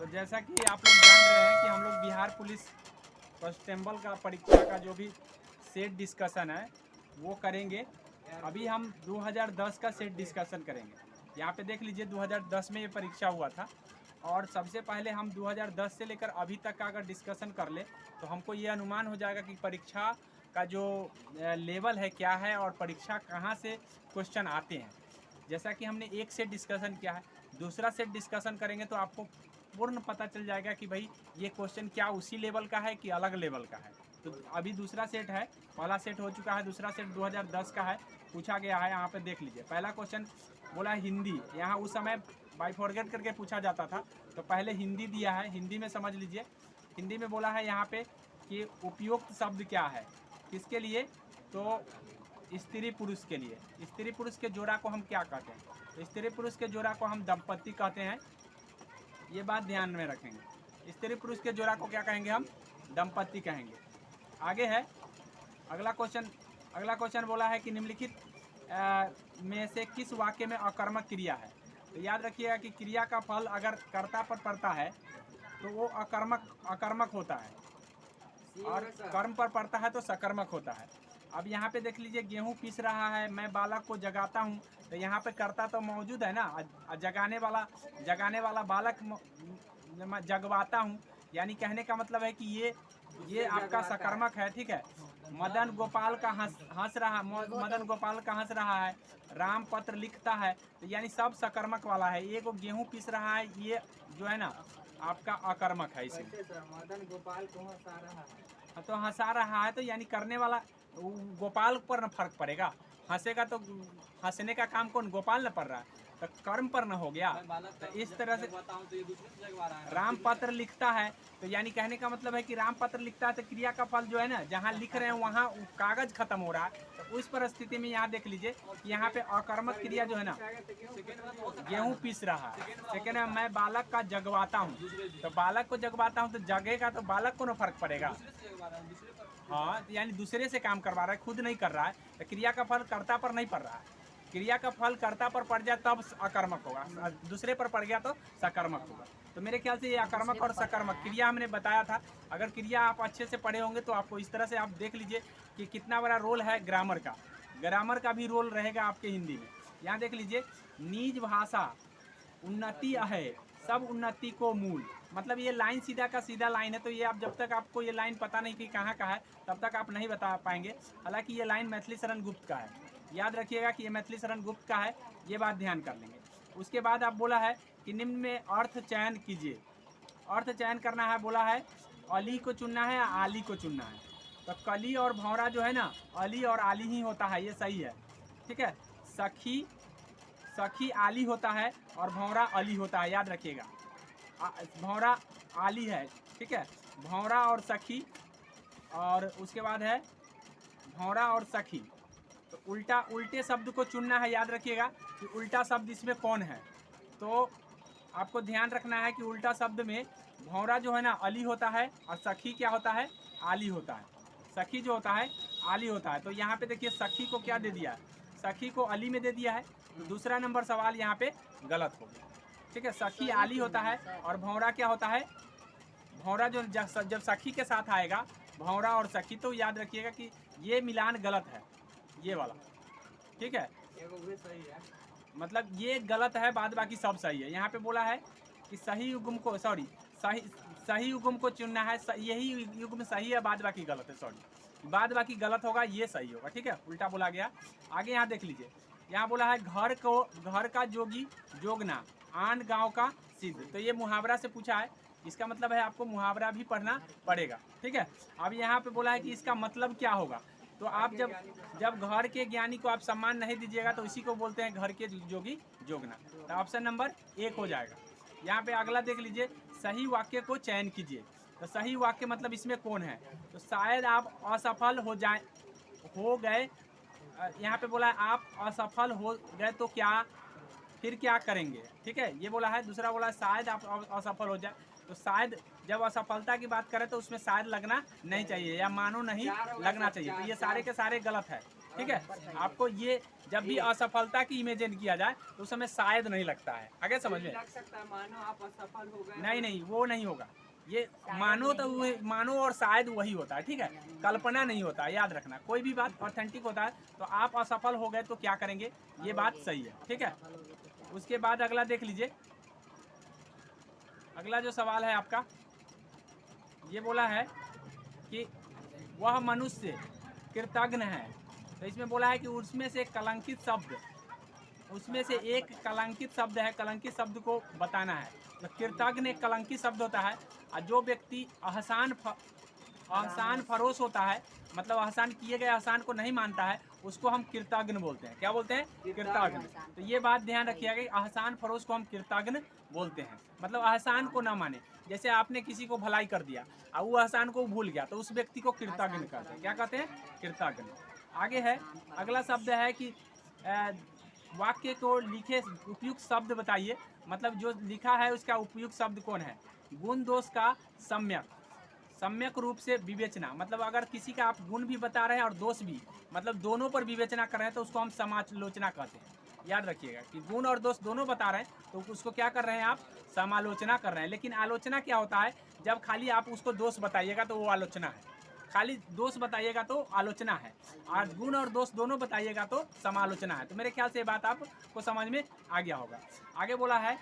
तो जैसा कि आप लोग जान रहे हैं कि हम लोग बिहार पुलिस कांस्टेबल का परीक्षा का जो भी सेट डिस्कशन है वो करेंगे। अभी हम 2010 का सेट डिस्कशन करेंगे। यहाँ पे देख लीजिए 2010 में ये परीक्षा हुआ था और सबसे पहले हम 2010 से लेकर अभी तक का अगर डिस्कशन कर ले तो हमको ये अनुमान हो जाएगा कि परीक्षा का जो लेवल है क्या है और परीक्षा कहाँ से क्वेश्चन आते हैं। जैसा कि हमने एक सेट डिस्कशन किया है, दूसरा सेट डिस्कशन करेंगे तो आपको पूर्ण पता चल जाएगा कि भाई ये क्वेश्चन क्या उसी लेवल का है कि अलग लेवल का है। तो अभी दूसरा सेट है, पहला सेट हो चुका है, दूसरा सेट 2010 का है, पूछा गया है। यहाँ पे देख लीजिए पहला क्वेश्चन बोला हिंदी। यहाँ उस समय बाई फॉरगेट करके पूछा जाता था तो पहले हिंदी दिया है, हिंदी में समझ लीजिए। हिंदी में बोला है यहाँ पे कि उपयुक्त शब्द क्या है, किसके लिए, तो स्त्री पुरुष के लिए। स्त्री पुरुष के जोड़ा को हम क्या कहते हैं, तो स्त्री पुरुष के जोड़ा को हम दंपत्ति कहते हैं। ये बात ध्यान में रखेंगे, स्त्री पुरुष के जोड़ा को क्या कहेंगे, हम दंपत्ति कहेंगे। आगे है अगला क्वेश्चन बोला है कि निम्नलिखित में से किस वाक्य में अकर्मक क्रिया है। तो याद रखिएगा कि क्रिया का फल अगर कर्ता पर पड़ता है तो वो अकर्मक होता है और कर्म पर पड़ता है तो सकर्मक होता है। अब यहाँ पे देख लीजिए गेहूँ पीस रहा है, मैं बालक को जगाता हूँ, तो यहाँ पे कर्ता तो मौजूद है ना, जगाने वाला बालक जगवाता हूँ, यानी कहने का मतलब है कि ये आपका सकर्मक है। ठीक है। मदन गोपाल का हंस रहा है, राम पत्र लिखता है, तो यानी सब सकर्मक वाला है। ये को गेहूँ पीस रहा है, ये जो है ना आपका अकर्मक है। इसमें मदन गोपाल को हंसा रहा है, तो हंसा रहा है तो यानी करने वाला गोपाल पर न फर्क पड़ेगा, हंसेगा तो हंसने का काम कौन, गोपाल न पड़ रहा है, तो कर्म पर न हो गया। तो इस तरह से राम पत्र लिखता है, तो यानी कहने का मतलब है कि राम पत्र लिखता है तो क्रिया का फल जो है ना, जहाँ लिख रहे हैं वहाँ कागज खत्म हो रहा है, तो उस परिस्थिति में यहाँ देख लीजिए यहाँ पे अकर्मक क्रिया जो है ना, गेहूँ पीस रहा है। सेकेंड है मैं बालक का जगवाता हूँ, तो बालक को जगवाता हूँ तो जगेगा तो बालक को न फर्क पड़ेगा। हाँ, यानी दूसरे से काम करवा रहा है, खुद नहीं कर रहा है, तो क्रिया का फल कर्ता पर नहीं पड़ रहा है। क्रिया का फल कर्ता पर पड़ जाए तब अकर्मक होगा, दूसरे पर पड़ गया तो सकर्मक होगा। तो मेरे ख्याल से ये अकर्मक और सकर्मक क्रिया हमने बताया था। अगर क्रिया आप अच्छे से पढ़े होंगे तो आपको इस तरह से आप देख लीजिए कि कितना बड़ा रोल है ग्रामर का। ग्रामर का भी रोल रहेगा आपके हिंदी में। यहाँ देख लीजिए निज भाषा उन्नति है, सब उन्नति को मूल, मतलब ये लाइन सीधा का सीधा लाइन है। तो ये आप जब तक आपको ये लाइन पता नहीं कि कहाँ का है तब तक आप नहीं बता पाएंगे। हालांकि ये लाइन मैथिली शरण गुप्त का है, याद रखिएगा कि ये मैथिली शरण गुप्त का है, ये बात ध्यान कर लेंगे। उसके बाद आप बोला है कि निम्न में अर्थ चयन कीजिए। अर्थ चयन करना है, बोला है अली को चुनना है या आली को चुनना है। तो कली और भौरा जो है ना, अली और आली ही होता है, ये सही है। ठीक है। सखी आली होता है और भौरा अली होता है, याद रखिएगा। भौरा आली है, ठीक है, भौरा और सखी। और उसके बाद है भौरा और सखी, तो उल्टे शब्द को चुनना है। याद रखिएगा कि उल्टा शब्द इसमें कौन है, तो आपको ध्यान रखना है कि उल्टा शब्द में भौरा जो है ना अली होता है और सखी क्या होता है, आली होता है। सखी जो होता है आली होता है। तो यहाँ पे देखिए सखी को क्या दे दिया है, सखी को अली में दे दिया है, तो दूसरा नंबर सवाल यहाँ पे गलत हो गया। ठीक है। सखी आली होता है और भौरा क्या होता है, भौरा जो जब सखी के साथ आएगा भौरा और सखी, तो याद रखिएगा कि ये मिलान गलत है, ये वाला। ठीक है, मतलब ये गलत है, बाद बाकी सब सही है। यहाँ पे बोला है कि सही युग्म को सही युग्म को चुनना है, यही युग्म सही है, बाद बाकी गलत है। सॉरी, बाद बाकी गलत होगा, ये सही होगा। ठीक है, उल्टा बोला गया। आगे यहाँ देख लीजिए, यहाँ बोला है घर का जोगी जोगना, आन गांव का सिद्ध। तो ये मुहावरा से पूछा है, इसका मतलब है आपको मुहावरा भी पढ़ना पड़ेगा। ठीक है। अब यहाँ पे बोला है कि इसका मतलब क्या होगा, तो आप जब घर के ज्ञानी को आप सम्मान नहीं दीजिएगा तो इसी को बोलते हैं घर के जोगी जोगना। तो ऑप्शन नंबर 1 हो जाएगा। यहाँ पे अगला देख लीजिए, सही वाक्य को चयन कीजिए। तो सही वाक्य मतलब इसमें कौन है, तो शायद आप असफल हो गए। यहाँ पे बोला है आप असफल हो गए तो फिर क्या करेंगे। ठीक है, ये बोला है। दूसरा बोला है शायद आप असफल हो जाए, तो शायद जब असफलता की बात करें तो उसमें शायद लगना नहीं चाहिए या मानो नहीं लगना चाहिए। तो ये सारे के सारे गलत है। ठीक है। आपको ये जब भी असफलता की इमेजिन किया जाए तो उस समय शायद नहीं लगता है, आगे समझ में। लग सकता है मानो आप असफल हो गए। नहीं नहीं, वो नहीं होगा। ये मानो तो मानो और शायद वही होता है, ठीक है। कल्पना नहीं होता है, याद रखना। कोई भी बात ऑथेंटिक होता है तो आप असफल हो गए तो क्या करेंगे, ये बात सही है, ठीक है। उसके बाद अगला देख लीजिए। अगला जो सवाल है आपका, ये बोला है कि वह मनुष्य कृतज्ञ है। तो इसमें बोला है कि उसमें से कलंकित शब्द, उसमें से एक कलंकित शब्द है, कलंकित शब्द को बताना है। तो कृतज्ञ एक कलंकित शब्द होता है। और जो व्यक्ति एहसान फरोश होता है, मतलब एहसान किए गए एहसान को नहीं मानता है, उसको हम कृतज्ञ बोलते हैं। क्या बोलते हैं? कृतज्ञ। तो ये बात ध्यान रखिएगा कि एहसान फरोश को हम कृतज्ञ बोलते हैं, मतलब एहसान को ना माने। जैसे आपने किसी को भलाई कर दिया और वो एहसान को भूल गया तो उस व्यक्ति को कृतज्ञ कहते हैं। क्या कहते हैं? कृतज्ञ। आगे है, अगला शब्द है कि वाक्य को लिखे उपयुक्त शब्द बताइए। मतलब जो लिखा है उसका उपयुक्त शब्द कौन है? गुण दोष का सम्यक रूप से विवेचना। मतलब अगर किसी का आप गुण भी बता रहे हैं और दोष भी, मतलब दोनों पर विवेचना कर रहे हैं तो उसको हम समालोचना कहते हैं। याद रखिएगा कि गुण और दोष दोनों बता रहे हैं तो उसको क्या कर रहे हैं आप? समालोचना कर रहे हैं। लेकिन आलोचना क्या होता है? जब खाली आप उसको दोष बताइएगा तो वो आलोचना है, खाली दोष बताइएगा तो आलोचना है, और गुण और दोष दोनों बताइएगा तो समालोचना है। तो मेरे ख्याल से ये बात आपको समझ में आ गया होगा। आगे बोला है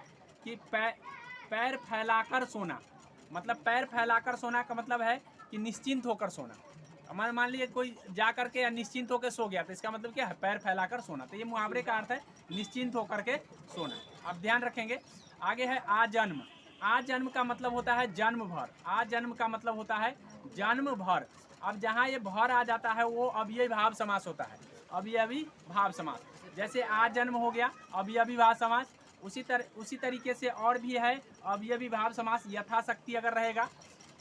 कि पैर फैलाकर सोना। मतलब पैर फैलाकर सोना का मतलब है कि निश्चिंत होकर सोना। मान लीजिए कोई जा करके या निश्चिंत होकर सो गया तो इसका मतलब क्या है? पैर फैलाकर सोना। तो ये मुहावरे का अर्थ है निश्चिंत होकर के सोना। आप ध्यान रखेंगे। आगे है आजन्म। आजन्म का मतलब होता है जन्म भर। आजन्म का मतलब होता है जन्म भर। अब जहाँ ये भर आ जाता है वो अव्ययी भाव समास होता है। अव्ययी भाव समास, जैसे आजन्म हो गया अव्ययी भाव समास। उसी तरीके से और भी है अव्ययी भाव समास। यथाशक्ति अगर रहेगा,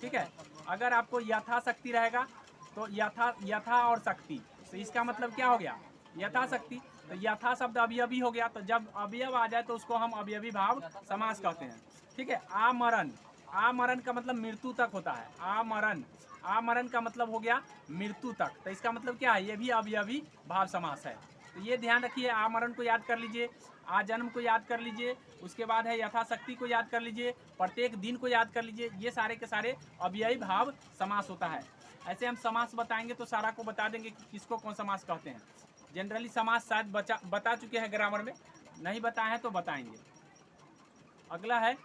ठीक है, अगर आपको यथाशक्ति रहेगा तो यथा और शक्ति, तो इसका मतलब क्या हो गया? यथाशक्ति। तो यथा शब्द अवयवी हो गया, तो जब अवयव आ जाए तो उसको हम अवयवी भाव समास कहते हैं, ठीक है। आमरण, आमरण का मतलब मृत्यु तक होता है। आमरण, आमरण का मतलब हो गया मृत्यु तक। तो इसका मतलब क्या है? ये भी अवयवी भाव समास है। तो ये ध्यान रखिए। आमरण को याद कर लीजिए, आजन्म को याद कर लीजिए, उसके बाद है यथाशक्ति को याद कर लीजिए, प्रत्येक दिन को याद कर लीजिए। ये सारे के सारे अव्ययी भाव समास होता है। ऐसे हम समास बताएंगे तो सारा को बता देंगे कि किसको कौन समास कहते हैं। जनरली समास शायद बता चुके हैं ग्रामर में, नहीं बताए हैं तो बताएंगे। अगला है,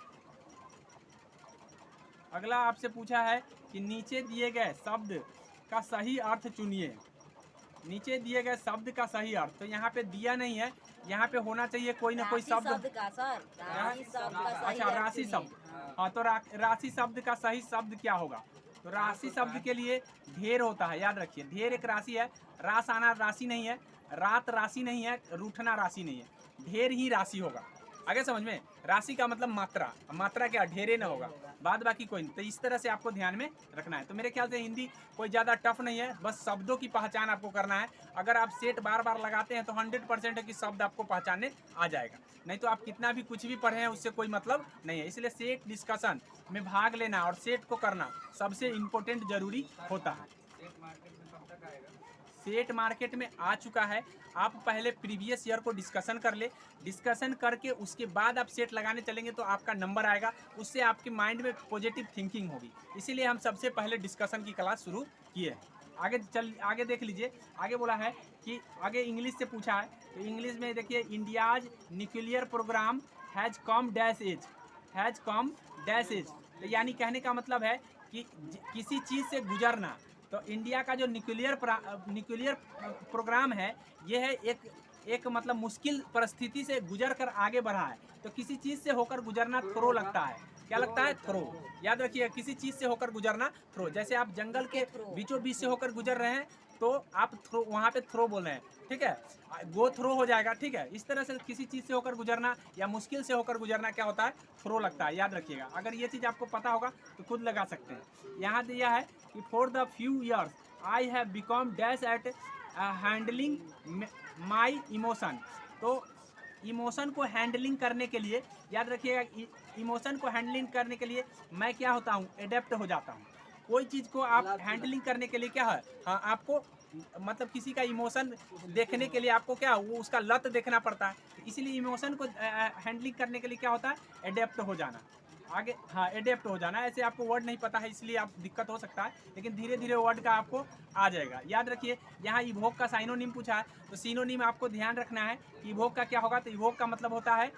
अगला आपसे पूछा है कि नीचे दिए गए शब्द का सही अर्थ चुनिए। नीचे दिए गए शब्द का सही अर्थ, तो यहाँ पे दिया नहीं है, यहाँ पे होना चाहिए कोई ना कोई शब्द का सर, राशि शब्द का सही अच्छा, राशि शब्द। हाँ, तो राशि शब्द का सही शब्द क्या होगा? तो राशि शब्द के लिए ढेर होता है, याद रखिए। ढेर एक राशि है, रास आना राशि नहीं है, रात राशि नहीं है, रूठना राशि नहीं है, ढेर ही राशि होगा। आगे समझ में? राशि का मतलब मात्रा, मात्रा क्या? ढेरे ना होगा, बाद बाकी कोई नहीं। तो इस तरह से आपको ध्यान में रखना है। तो मेरे ख्याल से हिंदी कोई ज़्यादा टफ नहीं है, बस शब्दों की पहचान आपको करना है। अगर आप सेट बार बार लगाते हैं तो 100% है कि शब्द आपको पहचानने आ जाएगा। नहीं तो आप कितना भी कुछ भी पढ़े हैं उससे कोई मतलब नहीं है। इसलिए सेट डिस्कशन में भाग लेना और सेट को करना सबसे इम्पोर्टेंट जरूरी होता है। सेट मार्केट में आ चुका है। आप पहले प्रीवियस ईयर को डिस्कशन कर ले, डिस्कशन करके उसके बाद आप सेट लगाने चलेंगे तो आपका नंबर आएगा, उससे आपके माइंड में पॉजिटिव थिंकिंग होगी। इसीलिए हम सबसे पहले डिस्कशन की क्लास शुरू किए हैं। आगे देख लीजिए। आगे बोला है कि आगे इंग्लिश से पूछा है, तो इंग्लिश में देखिए, India's nuclear programme has come dash age, has come dash age. तो यानी कहने का मतलब है कि किसी चीज़ से गुजरना। तो इंडिया का जो न्यूक्लियर प्रोग्राम है, ये है एक मतलब मुश्किल परिस्थिति से गुजर कर आगे बढ़ा है। तो किसी चीज़ से होकर गुजरना थ्रो लगता है। क्या लगता है? थ्रो। याद रखिए, किसी चीज़ से होकर गुजरना थ्रो। जैसे आप जंगल के बीचों बीच से होकर गुजर रहे हैं तो आप थ्रो, वहाँ पे थ्रो बोल रहे हैं, ठीक है, गो थ्रो हो जाएगा, ठीक है। इस तरह से किसी चीज़ से होकर गुजरना या मुश्किल से होकर गुजरना क्या होता है? थ्रो लगता है। याद रखिएगा, अगर ये चीज़ आपको पता होगा तो खुद लगा सकते हैं। यहाँ दिया है कि for the few years I have become dash at handling my emotion. तो इमोशन को हैंडलिंग करने के लिए, याद रखिएगा, इमोशन को हैंडलिंग करने के लिए मैं क्या होता हूँ? एडेप्ट हो जाता हूँ। कोई चीज़ को आप हैंडलिंग करने के लिए क्या है? हाँ, आपको मतलब किसी का इमोशन देखने के लिए आपको क्या वो उसका लत देखना पड़ता है, इसीलिए इमोशन को हैंडलिंग करने के लिए क्या होता है, एडेप्ट हो जाना आगे। हाँ, एडेप्ट हो जाना। ऐसे आपको वर्ड नहीं पता है इसलिए आप दिक्कत हो सकता है, लेकिन धीरे धीरे वर्ड का आपको आ जाएगा। याद रखिए, यहाँ इवोक का साइनोनिम पूछा है, तो सिनोनिम आपको ध्यान रखना है कि इवोक का क्या होगा। तो इवोक का मतलब होता है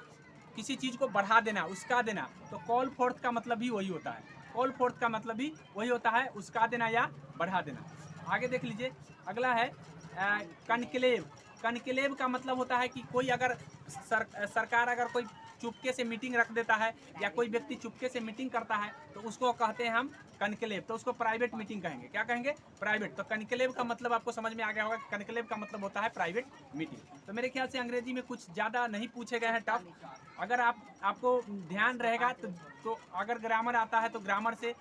किसी चीज़ को बढ़ा देना, उसका देना। तो कॉल फोर्थ का मतलब भी वही होता है, कॉल फोर्थ का मतलब भी वही होता है, उसका देना या बढ़ा देना। आगे देख लीजिए, अगला है कनक्लेव। कनक्लेव का मतलब होता है कि कोई अगर सरकार अगर कोई चुपके से मीटिंग रख देता है या कोई व्यक्ति चुपके से मीटिंग करता है तो उसको कहते हैं हम कनक्लेव। तो उसको प्राइवेट मीटिंग कहेंगे। क्या कहेंगे? प्राइवेट। तो कनक्लेव का मतलब आपको समझ में आ गया होगा, कनक्लेव का मतलब होता है प्राइवेट मीटिंग। तो मेरे ख्याल से अंग्रेजी में कुछ ज़्यादा नहीं पूछे गए हैं टफ। अगर आपको ध्यान रहेगा तो अगर ग्रामर आता है तो ग्रामर से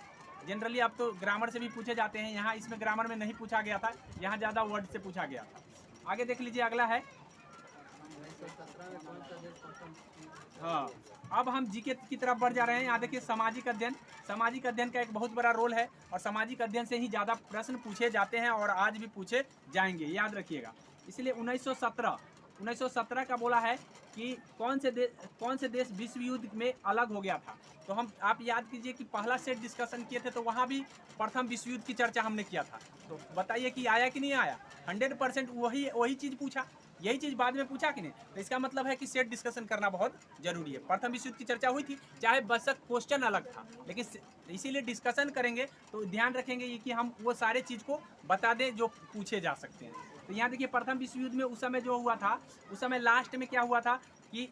जनरली आप तो ग्रामर से भी पूछे जाते हैं, यहाँ इसमें ग्रामर में नहीं पूछा गया था, यहाँ ज़्यादा वर्ड से पूछा गया था। आगे देख लीजिए, अगला है हाँ, अब हम जीके की तरफ बढ़ जा रहे हैं। यहाँ देखिए, सामाजिक अध्ययन। सामाजिक अध्ययन का एक बहुत बड़ा रोल है और सामाजिक अध्ययन से ही ज़्यादा प्रश्न पूछे जाते हैं और आज भी पूछे जाएंगे, याद रखिएगा। इसलिए 1917 का बोला है कि कौन से देश विश्व युद्ध में अलग हो गया था। तो हम आप याद कीजिए कि पहला सेट डिस्कशन किए थे तो वहाँ भी प्रथम विश्व युद्ध की चर्चा हमने किया था। तो बताइए कि आया कि नहीं आया? 100% वही चीज़ पूछा, यही चीज़ बाद में पूछा कि नहीं? तो इसका मतलब है कि सेट डिस्कशन करना बहुत जरूरी है। प्रथम विश्व युद्ध की चर्चा हुई थी, चाहे बेशक क्वेश्चन अलग था, लेकिन इसीलिए डिस्कशन करेंगे तो ध्यान रखेंगे ये कि हम वो सारे चीज़ को बता दें जो पूछे जा सकते हैं। तो यहाँ देखिए, प्रथम विश्व युद्ध में उस समय जो हुआ था, उस समय लास्ट में क्या हुआ था कि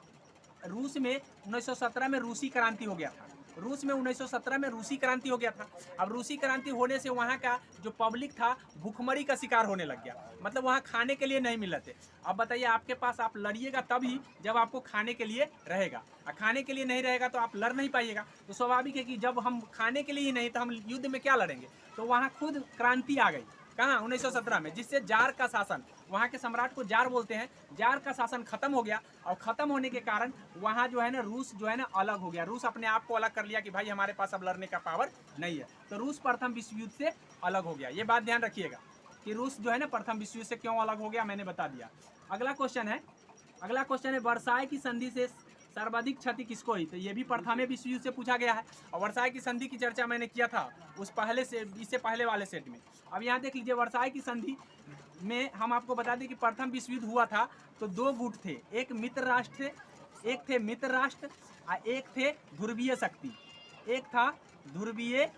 रूस में 1917 में रूसी क्रांति हो गया था। रूस में 1917 में रूसी क्रांति हो गया था। अब रूसी क्रांति होने से वहाँ का जो पब्लिक था भूखमरी का शिकार होने लग गया, मतलब वहाँ खाने के लिए नहीं मिल रहे थे। अब बताइए, आपके पास आप लड़िएगा तभी जब आपको खाने के लिए रहेगा, और खाने के लिए नहीं रहेगा तो आप लड़ नहीं पाइएगा। तो स्वाभाविक है कि जब हम खाने के लिए ही नहीं तो हम युद्ध में क्या लड़ेंगे। तो वहाँ खुद क्रांति आ गई। कहाँ? 1917 में, जिससे जार का शासन, वहाँ के सम्राट को जार बोलते हैं, जार का शासन खत्म हो गया। और खत्म होने के कारण वहाँ जो है ना रूस जो है ना अलग हो गया। रूस अपने आप को अलग कर लिया कि भाई हमारे पास अब लड़ने का पावर नहीं है। तो रूस प्रथम विश्व युद्ध से अलग हो गया। ये बात ध्यान रखिएगा कि रूस जो है ना प्रथम विश्व युद्ध से क्यों अलग हो गया, मैंने बता दिया। अगला क्वेश्चन है वर्साई की संधि से सर्वाधिक क्षति किसको हुई? तो ये भी प्रथम विश्व युद्ध से पूछा गया है और वर्साई की संधि की चर्चा मैंने किया था इससे पहले वाले सेट में। अब यहाँ देख लीजिए, वर्साई की संधि में हम आपको बता दें कि प्रथम विश्व युद्ध हुआ था तो दो गुट थे, एक मित्र राष्ट्र थे, एक थे मित्र राष्ट्र और एक थे ध्रुवीय शक्ति, एक था ध्रुवीय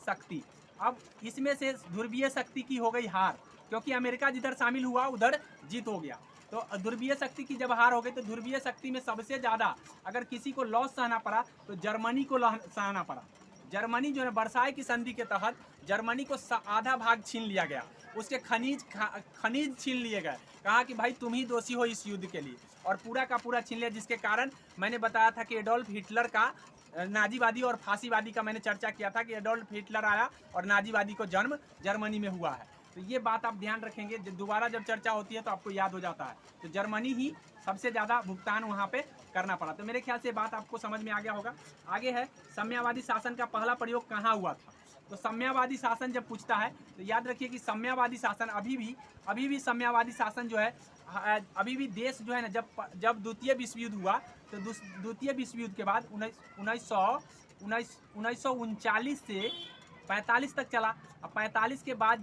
शक्ति। अब इसमें से ध्रुवीय शक्ति की हो गई हार, क्योंकि अमेरिका जिधर शामिल हुआ उधर जीत हो गया। तो ध्रुवीय शक्ति की जब हार हो गई तो ध्रुवीय शक्ति में सबसे ज़्यादा अगर किसी को लॉस सहना पड़ा तो जर्मनी को सहना पड़ा। जर्मनी जो है वर्साई की संधि के तहत जर्मनी को आधा भाग छीन लिया गया, उसके खनिज छीन लिए गए। कहा कि भाई तुम ही दोषी हो इस युद्ध के लिए, और पूरा का पूरा छीन लिया। जिसके कारण मैंने बताया था कि एडोल्फ हिटलर का नाजीवादी और फांसीवादी का मैंने चर्चा किया था कि एडोल्फ हिटलर आया और नाजीवादी को जन्म जर्मनी में हुआ है। तो ये बात आप ध्यान रखेंगे, दोबारा जब चर्चा होती है तो आपको याद हो जाता है। तो जर्मनी ही सबसे ज़्यादा भुगतान वहाँ पे करना पड़ा। तो मेरे ख्याल से बात आपको समझ में आ गया होगा। आगे है साम्यवादी शासन का पहला प्रयोग कहाँ हुआ था। तो साम्यवादी शासन जब पूछता है तो याद रखिए कि साम्यवादी शासन अभी भी साम्यवादी शासन जो है अभी भी देश जो है ना, जब द्वितीय विश्व युद्ध हुआ तो द्वितीय विश्व युद्ध के बाद 1939 से 45 तक चला। अब 45 के बाद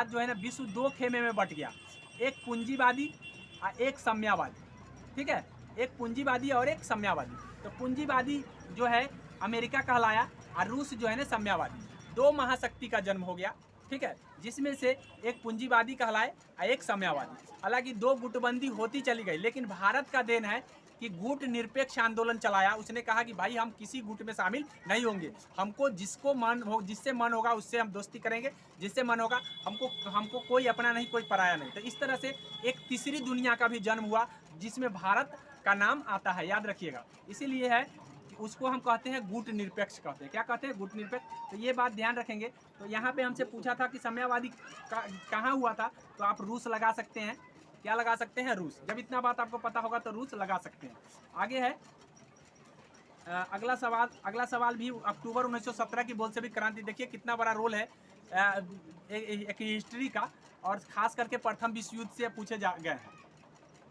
जो है ना विश्व दो खेमे में बट गया, एक पूंजीवादी और एक साम्यवादी। ठीक है, एक पूंजीवादी और एक साम्यवादी। तो पूंजीवादी जो है अमेरिका कहलाया और रूस जो है ना साम्यवादी। दो महाशक्ति का जन्म हो गया। ठीक है, जिसमें से एक पूंजीवादी कहलाए और एक साम्यवादी। हालांकि दो गुटबंदी होती चली गई, लेकिन भारत का देन है कि गुट निरपेक्ष आंदोलन चलाया। उसने कहा कि भाई हम किसी गुट में शामिल नहीं होंगे, हमको जिससे मन होगा उससे हम दोस्ती करेंगे, जिससे मन होगा हमको कोई अपना नहीं, कोई पराया नहीं। तो इस तरह से एक तीसरी दुनिया का भी जन्म हुआ जिसमें भारत का नाम आता है, याद रखिएगा। इसीलिए है कि उसको हम कहते हैं गुट निरपेक्ष कहते हैं। क्या कहते हैं? गुट निरपेक्ष। तो ये बात ध्यान रखेंगे। तो यहाँ पे हमसे पूछा था कि साम्यवादी कहाँ हुआ था, तो आप रूस लगा सकते हैं। क्या लगा सकते हैं? रूस। जब इतना बात आपको पता होगा तो रूस लगा सकते हैं। आगे है अगला सवाल भी अक्टूबर 1917 की बोल्शेविक क्रांति। देखिए कितना बड़ा रोल है एक हिस्ट्री का और खास करके प्रथम विश्व युद्ध से पूछे गए हैं,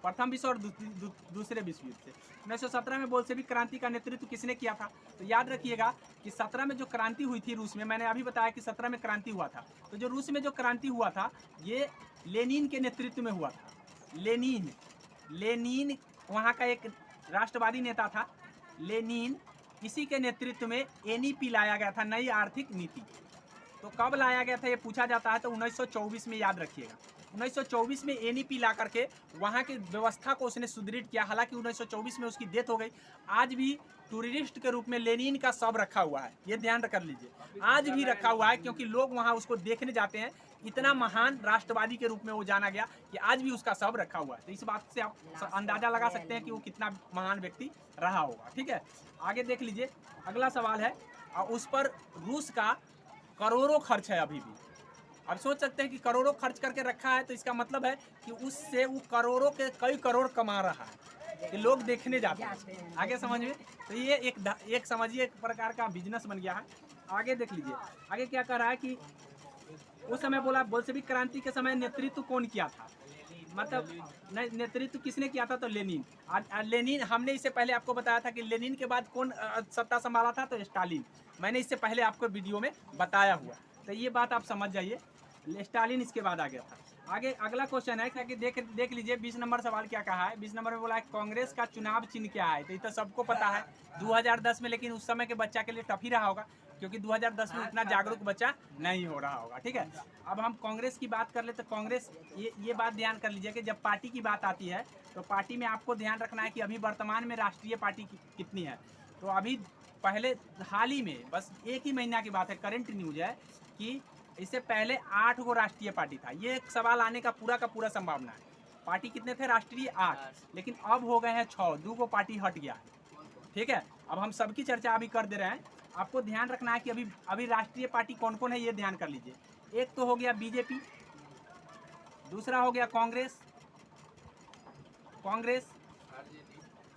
प्रथम विश्व और दूसरे विश्व युद्ध से। 1917 में बोल्शेविक क्रांति का नेतृत्व किसने किया था? तो याद रखिएगा कि 17 में जो क्रांति हुई थी रूस में, मैंने अभी बताया कि 17 में क्रांति हुआ था, तो जो रूस में जो क्रांति हुआ था ये लेनिन के नेतृत्व में हुआ था। लेनिन वहाँ का एक राष्ट्रवादी नेता था लेनिन, इसी के नेतृत्व में एनईपी लाया गया था, नई आर्थिक नीति। तो कब लाया गया था ये पूछा जाता है, तो 1924 में, याद रखिएगा 1924 में एनईपी ला करके वहाँ की व्यवस्था को उसने सुदृढ़ किया। हालांकि 1924 में उसकी डेथ हो गई। आज भी टूरिस्ट के रूप में लेनिन का शव रखा हुआ है, ये ध्यान कर लीजिए, आज भी रखा हुआ है, क्योंकि लोग वहाँ उसको देखने जाते हैं। इतना महान राष्ट्रवादी के रूप में वो जाना गया कि आज भी उसका शव रखा हुआ है। तो इस बात से आप अंदाजा लगा सकते हैं कि वो कितना महान व्यक्ति रहा होगा। ठीक है, आगे देख लीजिए, अगला सवाल है, और उस पर रूस का करोड़ों खर्च है अभी भी। अब सोच सकते हैं कि करोड़ों खर्च करके रखा है, तो इसका मतलब है कि उससे वो करोड़ों के कई करोड़ कमा रहा है, कि लोग देखने जाते हैं। आगे समझ में, तो ये एक समझिए एक प्रकार का बिजनेस बन गया है। आगे देख लीजिए, आगे क्या कर रहा है कि उस समय बोला बोल्शेविक क्रांति के समय नेतृत्व कौन किया था, मतलब नेतृत्व किसने किया था? तो लेनिन। लेनिन, हमने इससे पहले आपको बताया था कि लेनिन के बाद कौन सत्ता संभाला था, तो स्टालिन। मैंने इससे पहले आपको वीडियो में बताया हुआ, तो ये बात आप समझ जाइए, स्टालिन इसके बाद आ गया था। आगे अगला क्वेश्चन है कि देख लीजिए 20 नंबर सवाल क्या कहा है। 20 नंबर में बोला है कांग्रेस का चुनाव चिन्ह क्या है, तो ये तो सबको पता है 2010 में, लेकिन उस समय के बच्चा के लिए टफ ही रहा होगा, क्योंकि 2010 में उतना जागरूक बच्चा नहीं हो रहा होगा। ठीक है, अब हम कांग्रेस की बात कर ले तो कांग्रेस, ये बात ध्यान कर लीजिए कि जब पार्टी की बात आती है तो पार्टी में आपको ध्यान रखना है कि अभी वर्तमान में राष्ट्रीय पार्टी कितनी है। तो अभी पहले हाल ही में बस एक ही महीना की बात है, करंट न्यूज है, कि इससे पहले 8 गो राष्ट्रीय पार्टी था। ये एक सवाल आने का पूरा संभावना है। पार्टी कितने थे राष्ट्रीय? 8, लेकिन अब हो गए हैं 6, 2 गो पार्टी हट गया है। ठीक है, अब हम सबकी चर्चा अभी कर दे रहे हैं। आपको ध्यान रखना है कि अभी राष्ट्रीय पार्टी कौन कौन है, ये ध्यान कर लीजिए। एक तो हो गया बीजेपी, दूसरा हो गया कांग्रेस,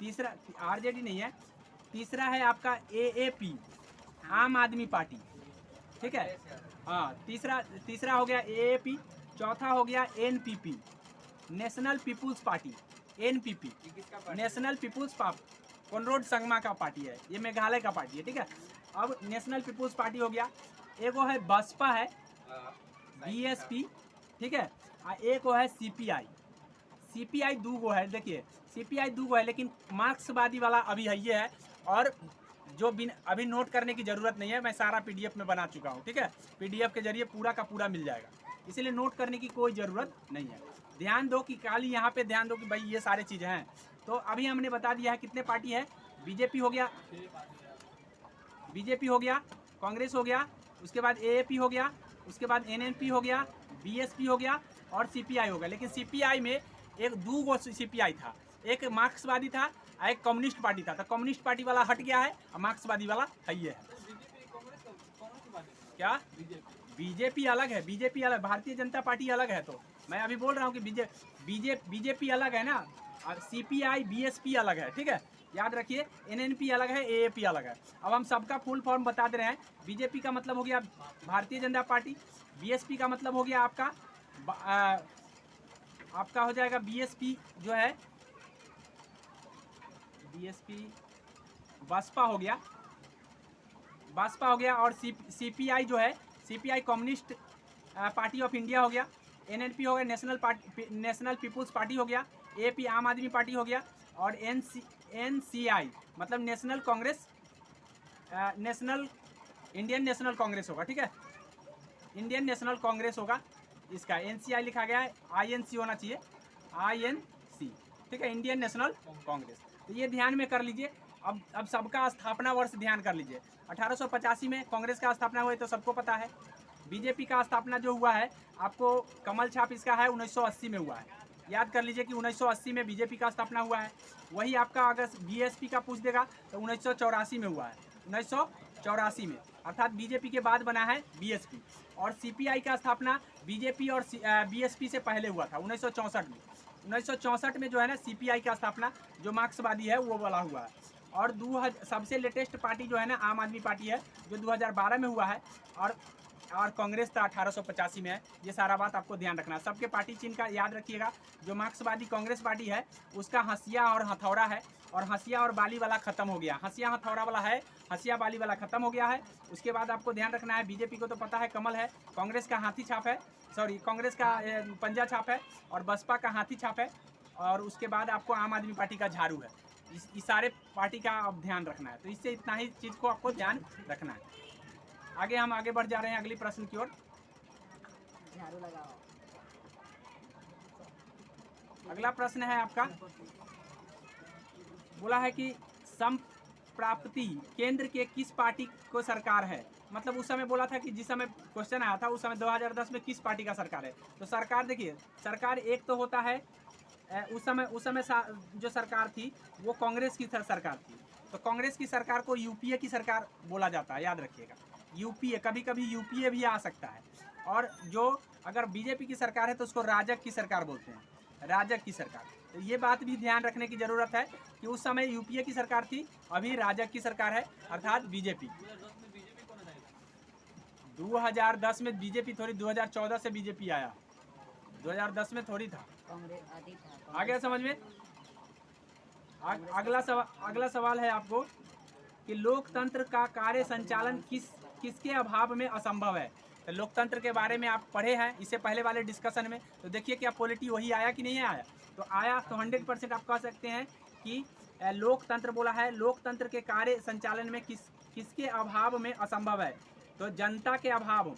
तीसरा आरजेडी नहीं है, तीसरा है आपका एएपी, आम आदमी पार्टी। ठीक है, हाँ, तीसरा हो गया एएपी, चौथा हो गया NPP, National People's Party, NPP, National People's Party, Conrad Sangma का पार्टी है, ये मेघालय का पार्टी है। ठीक है, अब नेशनल पीपुल्स पार्टी हो गया, एक वो है बसपा है, बीएसपी। ठीक है, एक वो है सीपीआई 2 गो है। देखिए सीपीआई 2 गो है, लेकिन मार्क्सवादी वाला अभी है ये है, और जो अभी नोट करने की ज़रूरत नहीं है, मैं सारा पीडीएफ में बना चुका हूँ। ठीक है, पीडीएफ के जरिए पूरा का पूरा मिल जाएगा, इसीलिए नोट करने की कोई ज़रूरत नहीं है। ध्यान दो कि खाली यहाँ पे ध्यान दो कि भाई ये सारे चीज़ें हैं। तो अभी हमने बता दिया है कितने पार्टी है। बीजेपी हो गया, कांग्रेस हो गया, उसके बाद एएपी हो गया, उसके बाद एनएनपी हो गया, बीएसपी हो गया और सीपीआई हो गया। लेकिन सीपीआई में एक 2 गो सीपीआई था, एक मार्क्सवादी था, एक कम्युनिस्ट पार्टी था। तो कम्युनिस्ट पार्टी वाला हट गया है और मार्क्सवादी वाला है ये है। क्या बीजेपी अलग है? बीजेपी अलग, भारतीय जनता पार्टी अलग है। तो मैं अभी बोल रहा हूँ कि बीजेपी अलग है ना, और सीपीआई बीएसपी अलग है। ठीक है, याद रखिए, एनएनपी अलग है, एएपी अलग है। अब हम सबका फुल फॉर्म बता दे रहे हैं। बीजेपी का मतलब हो गया भारतीय जनता पार्टी, बीएसपी का मतलब हो गया आपका हो जाएगा बीएसपी जो है, बीएसपी बसपा हो गया, और सीपीआई जो है, CPI communist party of India हो गया, एनएनपी हो गया नेशनल पीपुल्स पार्टी हो गया, एपी आम आदमी पार्टी हो गया, और एनसीआई मतलब national Congress, Indian national Congress होगा। ठीक है, इंडियन नेशनल कांग्रेस होगा, इसका एनसीआई लिखा गया है, आईएनसी होना चाहिए, आईएनसी। ठीक है, इंडियन नेशनल कांग्रेस। तो ये ध्यान में कर लीजिए। अब सबका स्थापना वर्ष ध्यान कर लीजिए। 1885 में कांग्रेस का स्थापना हुआ है, तो सबको पता है। बीजेपी का स्थापना जो हुआ है, आपको कमल छाप इसका है 1980 में हुआ है, याद कर लीजिए कि 1980 में बीजेपी का स्थापना हुआ है। वही आपका अगर बीएसपी का पूछ देगा तो 1984 में हुआ है, 1984 में, अर्थात बीजेपी के बाद बना है बीएसपी। और सीपीआई का स्थापना बीजेपी और बीएसपी से पहले हुआ था 1964 में। 1964 में जो है ना सीपीआई का स्थापना जो मार्क्सवादी है वो वाला हुआ है। और सबसे लेटेस्ट पार्टी जो है ना आम आदमी पार्टी है, जो 2012 में हुआ है। और और कांग्रेस था 1885 में है। ये सारा बात आपको ध्यान रखना है। सबके पार्टी चिन्ह का याद रखिएगा। जो मार्क्सवादी कांग्रेस पार्टी है उसका हंसिया और हथौड़ा है, और हंसिया और बाली वाला खत्म हो गया। हंसिया हथौड़ा वाला है, हंसिया बाली वाला खत्म हो गया है। उसके बाद आपको ध्यान रखना है, बीजेपी को तो पता है कमल है, कांग्रेस का हाथी छाप है, सॉरी कांग्रेस का पंजा छाप है, और बसपा का हाथी छाप है, और उसके बाद आपको आम आदमी पार्टी का झाड़ू है। इस सारे पार्टी का आप ध्यान रखना है। तो इससे इतना ही चीज़ को आपको ध्यान रखना है। आगे हम आगे बढ़ जा रहे हैं अगली प्रश्न की ओर। झाड़ू लगाओ। अगला प्रश्न है आपका, बोला है कि संप्राप्ति केंद्र के किस पार्टी को सरकार है। मतलब उस समय बोला था कि जिस समय क्वेश्चन आया था उस समय 2010 में किस पार्टी का सरकार है। तो सरकार देखिए, सरकार एक तो होता है उस समय जो सरकार थी वो कांग्रेस की सरकार थी। तो कांग्रेस की सरकार को यूपीए की सरकार बोला जाता है, याद रखिएगा। यूपीए, कभी कभी यूपीए भी आ सकता है। और जो अगर बीजेपी की सरकार है तो उसको राजग की सरकार बोलते हैं, राजग की सरकार। तो ये बात भी ध्यान रखने की ज़रूरत है कि उस समय यूपीए की सरकार थी, अभी राजग की सरकार है, अर्थात बीजेपी। 2010 में बीजेपी थोड़ी, 2014 से बीजेपी आया, 2010 में थोड़ी था। कांग्रेस आदि था। आ गया समझ में। अगला सवाल है आपको कि लोकतंत्र का कार्य संचालन किसके अभाव में असंभव है। तो लोकतंत्र के बारे में आप पढ़े हैं इससे पहले वाले डिस्कशन में। तो देखिए क्या पॉलिटी वही आया कि नहीं आया। तो आया, तो 100% आप कह सकते हैं कि लोकतंत्र बोला है, लोकतंत्र के कार्य संचालन में किसके अभाव में असंभव है। तो जनता के अभाव,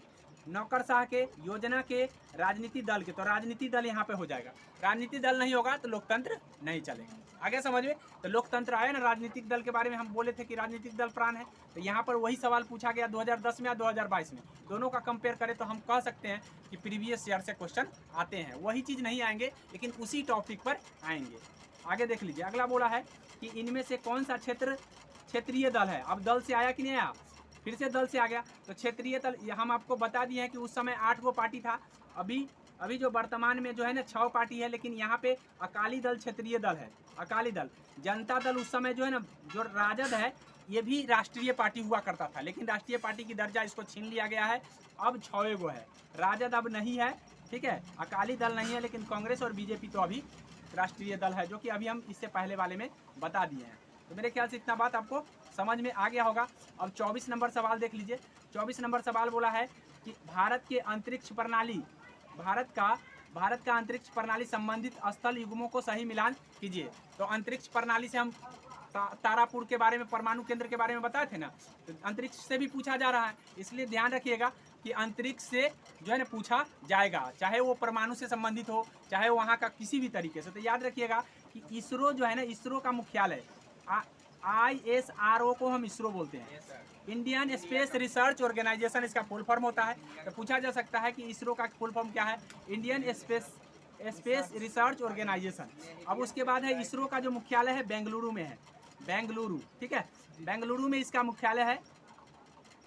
नौकरशाह के, योजना के, राजनीति दल के। तो राजनीति दल यहाँ पे हो जाएगा। राजनीतिक दल नहीं होगा तो लोकतंत्र नहीं चलेगा। आगे समझ में। तो लोकतंत्र आया ना, राजनीतिक दल के बारे में हम बोले थे कि राजनीतिक दल प्राण है। तो यहाँ पर वही सवाल पूछा गया 2010 में या 2022 में, दोनों का कंपेयर करें तो हम कह सकते हैं कि प्रीवियस ईयर से क्वेश्चन आते हैं। वही चीज़ नहीं आएंगे लेकिन उसी टॉपिक पर आएंगे। आगे देख लीजिए, अगला बोला है कि इनमें से कौन सा क्षेत्रीय दल है। अब दल से आया कि नहीं आया, फिर से दल से आ गया। तो क्षेत्रीय दल हम आपको बता दिए हैं कि उस समय 8 गो पार्टी था। अभी जो वर्तमान में जो है ना 6 पार्टी है, लेकिन यहाँ पे अकाली दल क्षेत्रीय दल है। अकाली दल, जनता दल उस समय जो है ना, जो राजद है ये भी राष्ट्रीय पार्टी हुआ करता था, लेकिन राष्ट्रीय पार्टी की दर्जा इसको छीन लिया गया है। अब 6 गो है, राजद अब नहीं है, ठीक है, अकाली दल नहीं है, लेकिन कांग्रेस और बीजेपी तो अभी राष्ट्रीय दल है, जो कि अभी हम इससे पहले वाले में बता दिए हैं। तो मेरे ख्याल से इतना बात आपको समझ में आ गया होगा। अब 24 नंबर सवाल देख लीजिए। 24 नंबर सवाल बोला है कि भारत के अंतरिक्ष प्रणाली, भारत का अंतरिक्ष प्रणाली संबंधित स्थल युग्मों को सही मिलान कीजिए। तो अंतरिक्ष प्रणाली से हम तारापुर के बारे में, परमाणु केंद्र के बारे में बताए थे ना। तो अंतरिक्ष से भी पूछा जा रहा है, इसलिए ध्यान रखिएगा कि अंतरिक्ष से जो है ना पूछा जाएगा, चाहे वो परमाणु से संबंधित हो, चाहे वहाँ का किसी भी तरीके से। तो याद रखिएगा कि इसरो जो है ना, इसरो का मुख्यालय ISRO को हम इसरो बोलते हैं, इंडियन स्पेस रिसर्च ऑर्गेनाइजेशन इसका फुल फॉर्म होता है। तो पूछा जा सकता है कि इसरो का फुल फॉर्म क्या है, इंडियन स्पेस रिसर्च ऑर्गेनाइजेशन। अब उसके बाद है इसरो का जो मुख्यालय है बेंगलुरु में है, बेंगलुरु, ठीक है, बेंगलुरु में इसका मुख्यालय है,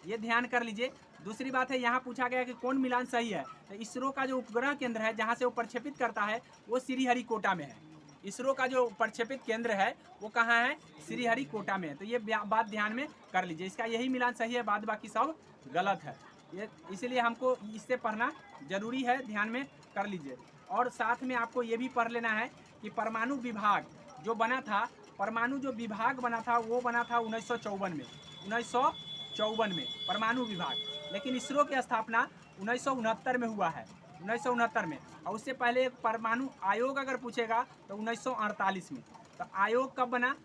ये ध्यान कर लीजिए। दूसरी बात है, यहाँ पूछा गया कि कौन मिलान सही है। तो इसरो का जो उपग्रह केंद्र है जहाँ से वो प्रक्षेपित करता है वो श्रीहरिकोटा में है। इसरो का जो प्रक्षेपित केंद्र है वो कहाँ है, श्रीहरिकोटा में है। तो ये बात ध्यान में कर लीजिए, इसका यही मिलान सही है, बाद बाकी सब गलत है। ये इसलिए हमको इससे पढ़ना जरूरी है, ध्यान में कर लीजिए। और साथ में आपको ये भी पढ़ लेना है कि परमाणु विभाग जो बना था, परमाणु जो विभाग बना था वो बना था 1954 में, 1954 में परमाणु विभाग। लेकिन इसरो की स्थापना 1969 में हुआ है, 1969 में। और उससे पहले एक परमाणु आयोग अगर पूछेगा तो 1948 में। तो आयोग कब बना,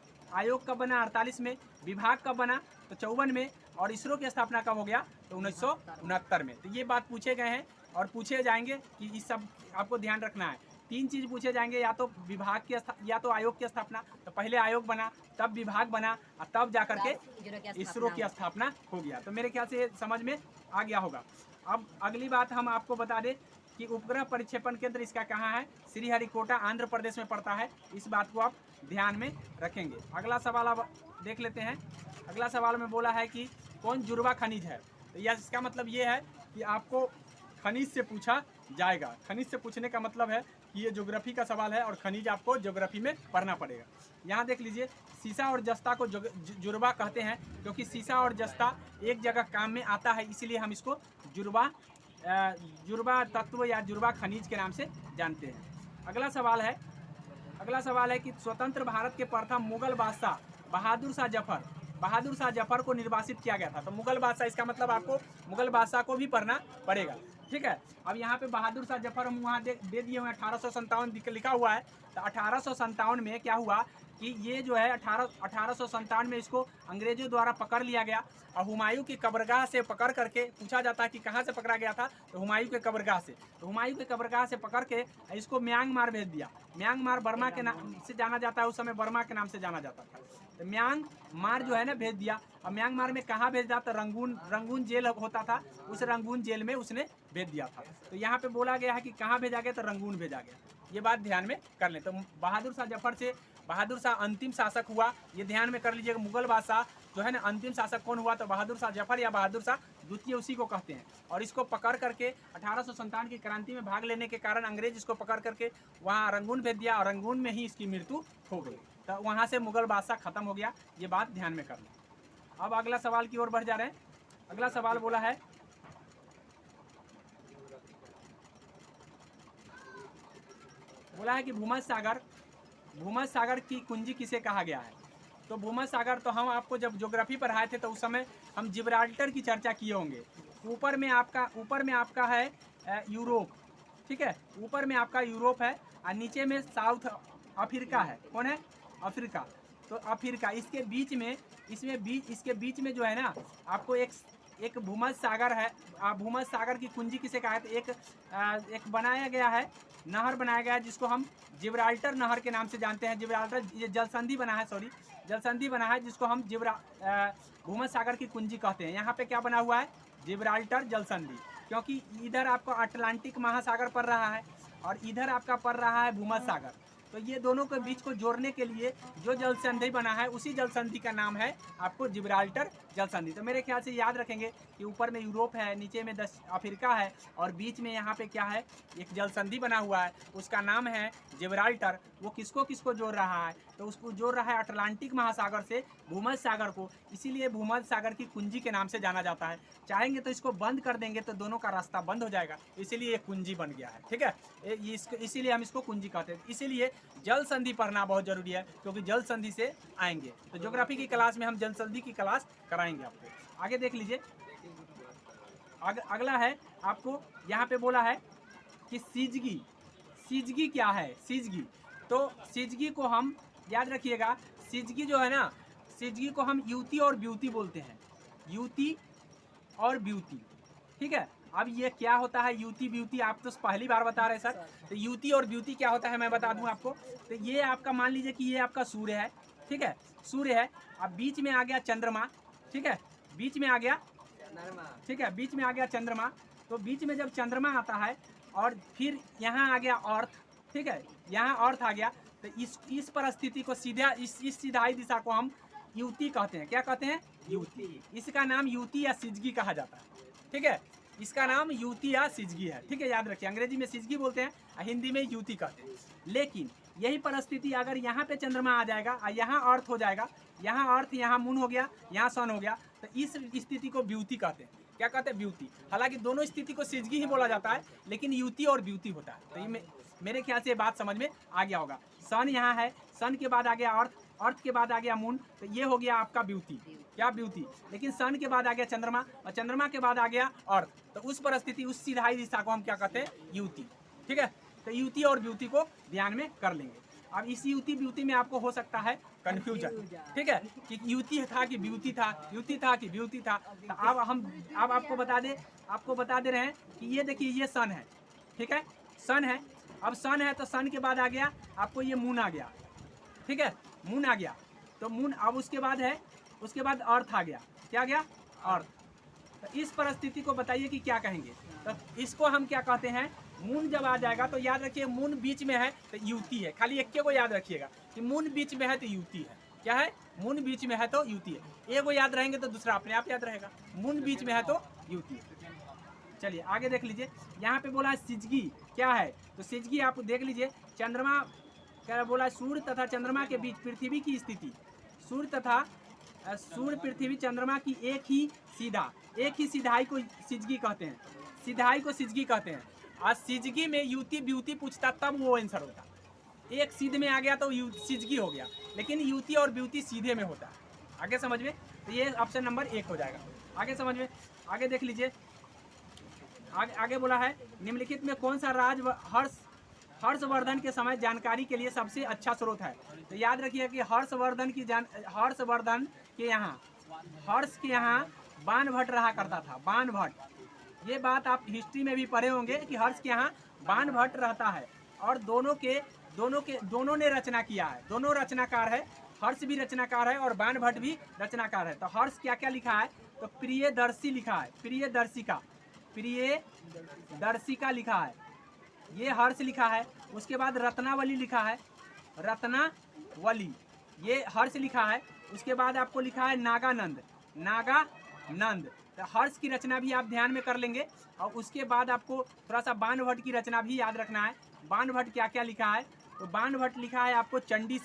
48 में, विभाग कब बना तो 54 में, और इसरो की स्थापना कब हो गया तो 1969 में। तो ये बात पूछे गए हैं और पूछे जाएंगे कि इस सब आपको ध्यान रखना है। 3 चीज़ पूछे जाएंगे, या तो विभाग की या तो आयोग की स्थापना। तो पहले आयोग बना, तब विभाग बना, और तब जाकर के इसरो की स्थापना हो गया। तो मेरे ख्याल से समझ में आ गया होगा। अब अगली बात हम आपको बता दें कि उपग्रह प्रक्षेपण केंद्र इसका कहाँ है, श्रीहरिकोटा आंध्र प्रदेश में पड़ता है। इस बात को आप ध्यान में रखेंगे। अगला सवाल अब देख लेते हैं। अगला सवाल में बोला है कि कौन जुड़वा खनिज है। तो यह इसका मतलब ये है कि आपको खनिज से पूछा जाएगा। खनिज से पूछने का मतलब है कि ये ज्योग्राफी का सवाल है और खनिज आपको ज्योग्राफी में पढ़ना पड़ेगा। यहाँ देख लीजिए, सीसा और जस्ता को जुड़वा कहते हैं, क्योंकि सीसा और जस्ता एक जगह काम में आता है, इसीलिए हम इसको जुड़वा तत्व या जुड़वा खनिज के नाम से जानते हैं। अगला सवाल है कि स्वतंत्र भारत के प्रथम मुगल बादशाह बहादुर शाह जफर को निर्वासित किया गया था। तो मुगल बादशाह, इसका मतलब आपको मुगल बादशाह को भी पढ़ना पड़ेगा, ठीक है। अब यहाँ पे बहादुर शाह जफर हम वहाँ दे दिए हुए हैं, 1857 लिखा हुआ है। तो 1857 में क्या हुआ कि ये जो है 1857 में इसको अंग्रेजों द्वारा पकड़ लिया गया और हुमायूं की कब्रगाह से पकड़ करके पूछा जाता है कि कहाँ से पकड़ा गया था, तो हुमायूं के कब्रगाह से। तो हुमायूं के कब्रगाह से पकड़ के इसको म्यांमार भेज दिया। म्यांमार बर्मा के नाम से जाना जाता है, उस समय बर्मा के नाम से जाना जाता था। तो म्यांमार जो है ना भेज दिया। अब म्यांमार में कहाँ भेज दिया, तो रंगून जेल होता था, उस रंगून जेल में उसने भेज दिया था। तो यहाँ पे बोला गया है कि कहाँ भेजा गया, तो रंगून भेजा गया। ये बात ध्यान में कर लें। तो बहादुर शाह जफर से बहादुर शाह अंतिम शासक हुआ, ये ध्यान में कर लीजिएगा। मुगल बादशाह जो है ना अंतिम शासक कौन हुआ, तो बहादुर शाह जफर या बहादुर शाह द्वितीय उसी को कहते हैं। और इसको पकड़ करके 1857 की क्रांति में भाग लेने के कारण अंग्रेज इसको पकड़ करके वहाँ रंगून भेज दिया और रंगून में ही इसकी मृत्यु हो गई। तो वहाँ से मुगल बादशाह खत्म हो गया, ये बात ध्यान में कर लें। अब अगला सवाल की ओर बढ़ जा रहे हैं। अगला सवाल बोला है कि भूमध्य सागर की कुंजी किसे कहा गया है। तो भूमध्य सागर, तो हम आपको जब ज्योग्राफी पढ़ाए थे तो उस समय हम जिब्राल्टर की चर्चा किए होंगे। ऊपर में आपका है यूरोप, ठीक है, ऊपर में आपका यूरोप है और नीचे में साउथ अफ्रीका है। कौन है, अफ्रीका। तो अफ्रीका, इसके बीच में जो है ना आपको एक भूमध्य सागर है। भूमध्य सागर की कुंजी किसे कहा है, तो एक बनाया गया है, नहर बनाया गया है जिसको हम जिब्राल्टर नहर के नाम से जानते हैं। जिब्राल्टर, ये जलसंधि बना है जिसको हम भूमध्य सागर की कुंजी कहते हैं। यहाँ पे क्या बना हुआ है, जिब्राल्टर जलसंधि, क्योंकि इधर आपको अटलांटिक महासागर पड़ रहा है और इधर आपका पड़ रहा है भूमध्य सागर। तो ये दोनों के बीच को जोड़ने के लिए जो जलसंधि बना है, उसी जलसंधि का नाम है आपको जिब्राल्टर जलसंधि। तो मेरे ख्याल से याद रखेंगे कि ऊपर में यूरोप है, नीचे में अफ्रीका है और बीच में यहाँ पे क्या है, एक जलसंधि बना हुआ है, उसका नाम है जिब्राल्टर। वो किसको जोड़ रहा है, तो उसको जोड़ रहा है अटलांटिक महासागर से भूमध्य सागर को, इसीलिए भूमध्य सागर की कुंजी के नाम से जाना जाता है। चाहेंगे तो इसको बंद कर देंगे तो दोनों का रास्ता बंद हो जाएगा, इसीलिए ये कुंजी बन गया है, ठीक है। इसीलिए हम इसको कुंजी कहते हैं। इसीलिए जल संधि पढ़ना बहुत जरूरी है, क्योंकि जल संधि से आएंगे। तो ज्योग्राफी की क्लास में हम जल संधि की क्लास कराएंगे आपको। आगे देख लीजिए, अगला है आपको यहाँ पे बोला है कि सिजगी क्या है। तो सिजगी को हम याद रखिएगा, सिजगी जो है ना, सिजगी को हम युति और ब्यूटी बोलते हैं, युति और ब्यूटी, ठीक है। अब ये क्या होता है युति ब्यूटी, आप तो पहली बार बता रहे सर। तो युति और ब्यूटी क्या होता है मैं बता दूं आपको। तो ये आपका मान लीजिए कि ये आपका सूर्य है, ठीक है, सूर्य है। अब बीच में आ गया चंद्रमा, ठीक है, बीच में आ गया, ठीक है, बीच में आ गया चंद्रमा। तो बीच में जब चंद्रमा आता है और फिर यहाँ आ गया अर्थ, ठीक है, यहाँ अर्थ आ गया, तो इस परिस्थिति को सीधा इस सीधाई दिशा को हम युति कहते हैं। क्या कहते हैं, युति। इसका नाम युति या सिजगी कहा जाता है, ठीक है, इसका नाम युति या सिजगी है, ठीक है, याद रखिए। अंग्रेजी में सिजगी बोलते हैं, हिंदी में युति कहते हैं। लेकिन यही परिस्थिति अगर यहाँ पे चंद्रमा आ जाएगा और यहाँ अर्थ हो जाएगा, यहाँ अर्थ, यहाँ मून हो गया, यहाँ सन हो गया, तो इस स्थिति को ब्यूटी कहते हैं। क्या कहते हैं, ब्यूटी। हालांकि दोनों स्थिति को सिजगी ही बोला जाता है, लेकिन युति और ब्यूटी होता है। तो ये मेरे ख्याल से बात समझ में आ गया होगा। सन यहाँ है, सन के बाद आ गया अर्थ, अर्थ के बाद आ गया मून, तो ये हो गया आपका ब्यूटी। क्या, ब्यूटी। लेकिन सन के बाद आ गया चंद्रमा और चंद्रमा के बाद आ गया अर्थ, तो उस परिस्थिति, उस सीधाई दिशा को हम क्या कहते हैं, युति, ठीक है। तो युति और ब्यूटी को ध्यान में कर लेंगे। अब इस युति ब्यूटी में आपको हो सकता है कंफ्यूजन, ठीक है, कि युति था कि ब्यूटी था, युति था कि ब्यूटी था। तो अब आपको बता दे रहे हैं कि ये देखिए, ये सन है, ठीक है, सन है। अब सन है तो सन के बाद आ गया आपको ये मून आ गया, ठीक है, मून आ गया। तो मून, अब उसके बाद अर्थ आ गया। क्या गया, अर्थ। तो इस परिस्थिति को बताइए कि क्या कहेंगे। तो इसको हम क्या कहते हैं, मून जब आ जाएगा तो याद रखिए मून बीच में है तो युति है। खाली एक को याद रखिएगा कि मून बीच में है तो युति है। क्या है, मून बीच में है तो युति है। एक को याद रहेंगे तो दूसरा अपने आप याद रहेगा। मून बीच में है तो युति है। चलिए आगे देख लीजिए, यहाँ पे बोला है सिजगी क्या है, तो सिजगी आप देख लीजिए, चंद्रमा क्या बोला है, सूर्य तथा चंद्रमा के बीच पृथ्वी की स्थिति, सूर्य पृथ्वी चंद्रमा की एक ही सिधाई को सिजगी कहते हैं, सिधाई को सिजगी कहते हैं। आज सिजगी में युति ब्यूति पूछता तब वो आंसर होता, एक सीध में आ गया तो सिजगी हो गया, लेकिन युति और ब्यूति सीधे में होता है। आगे समझ में, तो ये ऑप्शन नंबर 1 हो जाएगा। आगे समझ में, आगे देख लीजिए, आगे बोला है निम्नलिखित में कौन सा राज हर्षवर्धन के समय जानकारी के लिए सबसे अच्छा स्रोत है। तो याद रखिए कि हर्षवर्धन के यहाँ बाणभट्ट रहा करता था, बाणभट्ट। ये बात आप हिस्ट्री में भी पढ़े होंगे कि हर्ष के यहाँ बाणभट्ट रहता है, और दोनों ने रचना किया है, दोनों रचनाकार है, हर्ष भी रचनाकार है और बाणभट्ट भी रचनाकार है। तो हर्ष क्या क्या लिखा है, तो प्रियदर्शी लिखा है, प्रियदर्शिका लिखा है, ये हर्ष लिखा है। उसके बाद रत्नावली लिखा है, रत्नावली ये हर्ष लिखा है। उसके बाद आपको लिखा है नागानंद। तो हर्ष की रचना भी आप ध्यान में कर लेंगे, और उसके बाद आपको थोड़ा सा बाणभट्ट की रचना भी याद रखना है। बाणभट्ट क्या क्या लिखा है, तो बाणभट्ट लिखा है आपको चंडी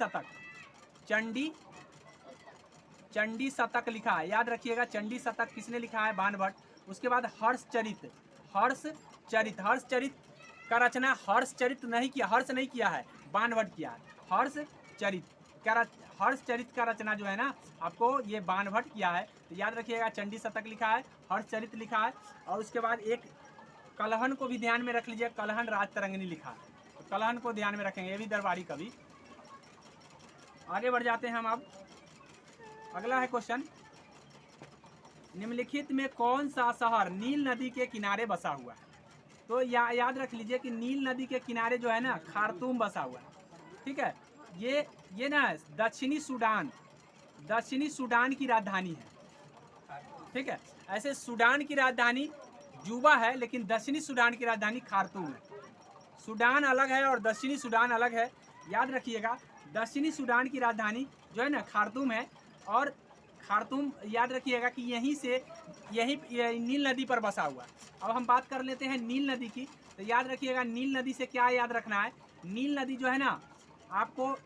शतक लिखा है, याद रखिएगा चंडी शतक किसने लिखा है, बाणभट्ट। उसके बाद हर्षचरित का रचना हर्षचरित नहीं किया है, बाणभट्ट किया है। हर्षचरित का रचना जो है ना आपको ये बाणभट्ट किया है। तो याद रखिएगा चंडी शतक लिखा है, हर्षचरित लिखा है। और उसके बाद एक कलहन को भी ध्यान में रख लीजिए, कलहन राजतरंगिणी लिखा है, तो कलहन को ध्यान में रखेंगे, ये भी दरबारी कवि। आगे बढ़ जाते हैं हम। अब अगला है क्वेश्चन, निम्नलिखित में कौन सा शहर नील नदी के किनारे बसा हुआ है। तो याद रख लीजिए कि नील नदी के किनारे जो है ना खार्तूम बसा हुआ है, ठीक है। ये ना दक्षिणी सूडान की राजधानी है, ठीक है। ऐसे सूडान की राजधानी जूबा है, लेकिन दक्षिणी सूडान की राजधानी खार्तूम है। सूडान अलग है और दक्षिणी सूडान अलग है, याद रखिएगा। दक्षिणी सूडान की राजधानी जो है ना खार्तूम है, और खार्तूम याद रखिएगा कि यही नील नदी पर बसा हुआ है। अब हम बात कर लेते हैं नील नदी की। तो याद रखिएगा नील नदी से क्या याद रखना है, नील नदी जो है ना आपको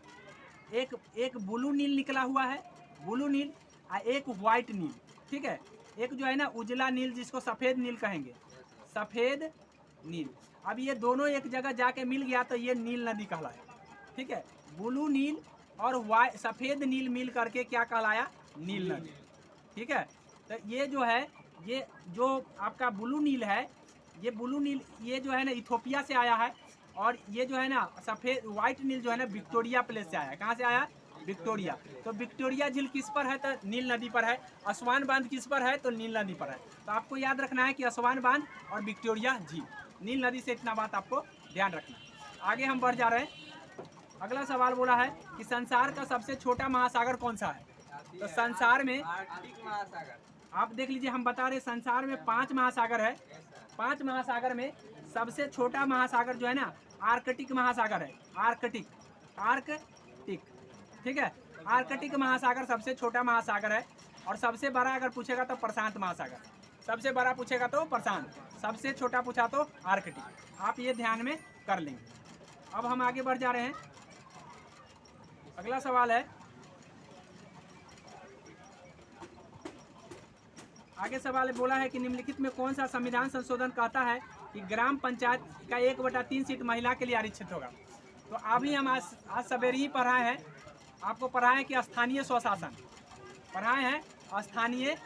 एक ब्लू नील निकला हुआ है, ब्लू नील, और एक वाइट नील, ठीक है। एक जो है ना उजला नील जिसको सफ़ेद नील कहेंगे, सफ़ेद नील। अब ये दोनों एक जगह जाके मिल गया तो ये नील नदी कहलाया, ठीक है। ब्लू नील और सफ़ेद नील मिल करके क्या कहलाया, नील नदी, ठीक है। तो ये जो है, ये जो आपका ब्लू नील है, ये ब्लू नील ये जो है ना इथोपिया से आया है, और ये जो है ना सफ़ेद वाइट नील जो है ना विक्टोरिया प्लेस से आया है। कहाँ से आया, विक्टोरिया। तो विक्टोरिया झील किस पर है, तो नील नदी पर है। असवान बांध किस पर है, तो नील नदी पर है। तो आपको याद रखना है कि असवान बांध और विक्टोरिया झील, नील नदी से इतना बात आपको ध्यान रखना है। आगे हम बढ़ जा रहे हैं। अगला सवाल बोला है कि संसार का सबसे छोटा महासागर कौन सा है। तो संसार में आर्कटिक महासागर, आप देख लीजिए, हम बता रहे संसार में 5 महासागर है। 5 महासागर में सबसे छोटा महासागर जो है ना आर्कटिक महासागर है, आर्कटिक, ठीक है। आर्कटिक महासागर सबसे छोटा महासागर है। और सबसे बड़ा अगर पूछेगा तो प्रशांत महासागर, सबसे बड़ा पूछेगा तो प्रशांत, सबसे छोटा पूछा तो आर्कटिक। आप ये ध्यान में कर लेंगे। अब हम आगे बढ़ जा रहे हैं। अगला सवाल है, आगे सवाल बोला है कि निम्नलिखित में कौन सा संविधान संशोधन कहता है कि ग्राम पंचायत का 1/3 सीट महिला के लिए आरक्षित होगा। तो अभी हम आज सवेरे ही पढ़ाए हैं, आपको पढ़ाए हैं कि स्थानीय स्वशासन, पढ़ाए हैं स्थानीय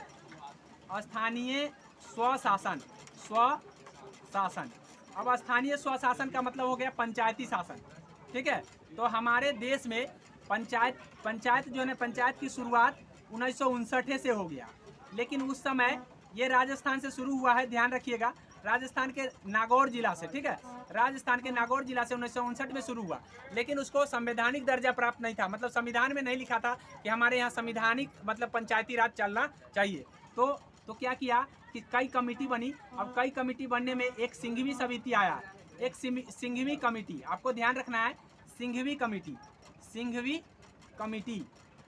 स्वशासन। अब स्थानीय स्वशासन का मतलब हो गया पंचायती शासन, ठीक है। तो हमारे देश में पंचायत जो है ना, पंचायत की शुरुआत 1959 से हो गया, लेकिन उस समय ये राजस्थान से शुरू हुआ है, ध्यान रखिएगा, राजस्थान के नागौर जिला से, ठीक है। राजस्थान के नागौर जिला से 1959 में शुरू हुआ, लेकिन उसको संवैधानिक दर्जा प्राप्त नहीं था, मतलब संविधान में नहीं लिखा था कि हमारे यहाँ संविधानिक मतलब पंचायती राज चलना चाहिए। तो क्या किया कि कई कमेटी बनी। अब कई कमेटी बनने में एक सिंघवी समिति आया, एक सिंघवी कमेटी, आपको ध्यान रखना है, सिंघवी कमेटी।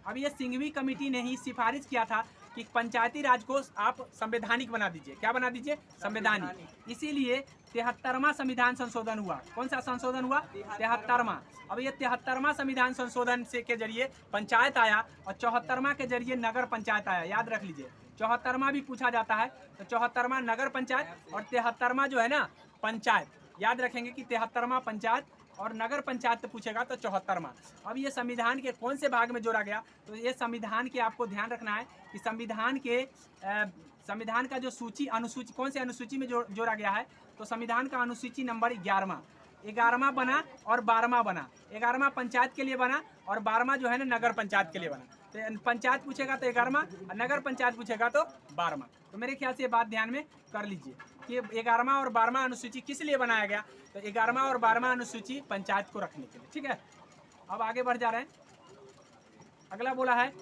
अब ये सिंघवी कमेटी ने ही सिफारिश किया था कि पंचायती राज को आप संवैधानिक बना दीजिए। क्या बना दीजिए? संवैधानिक। इसीलिए 73वां संविधान संशोधन हुआ। कौन सा संशोधन हुआ? 73वां। अब ये 73वां संविधान संशोधन से के जरिए पंचायत आया और 74वां के जरिए नगर पंचायत आया। याद रख लीजिए, 74वां भी पूछा जाता है, तो 74वां नगर पंचायत और 73वां जो है ना पंचायत। याद रखेंगे कि 73वां पंचायत और नगर पंचायत पूछेगा तो 74वां। अब ये संविधान के कौन से भाग में जोड़ा गया? तो ये संविधान के आपको ध्यान रखना है कि संविधान का जो सूची अनुसूची कौन से अनुसूची में जोड़ा गया है? तो संविधान का अनुसूची नंबर 11वां बना और 12वां बना। 11वां पंचायत के लिए बना और 12वां जो है ना नगर पंचायत के लिए बना। तो पंचायत पूछेगा तो 11वां और नगर पंचायत पूछेगा तो 12वां। तो मेरे ख्याल से ये बात ध्यान में कर लीजिए कि 11वां और 12वां अनुसूची किस लिए बनाया गया? तो 11वां और 12वां अनुसूची पंचायत को रखने के लिए। ठीक है, अब आगे बढ़ जा रहे हैं। अगला बोला है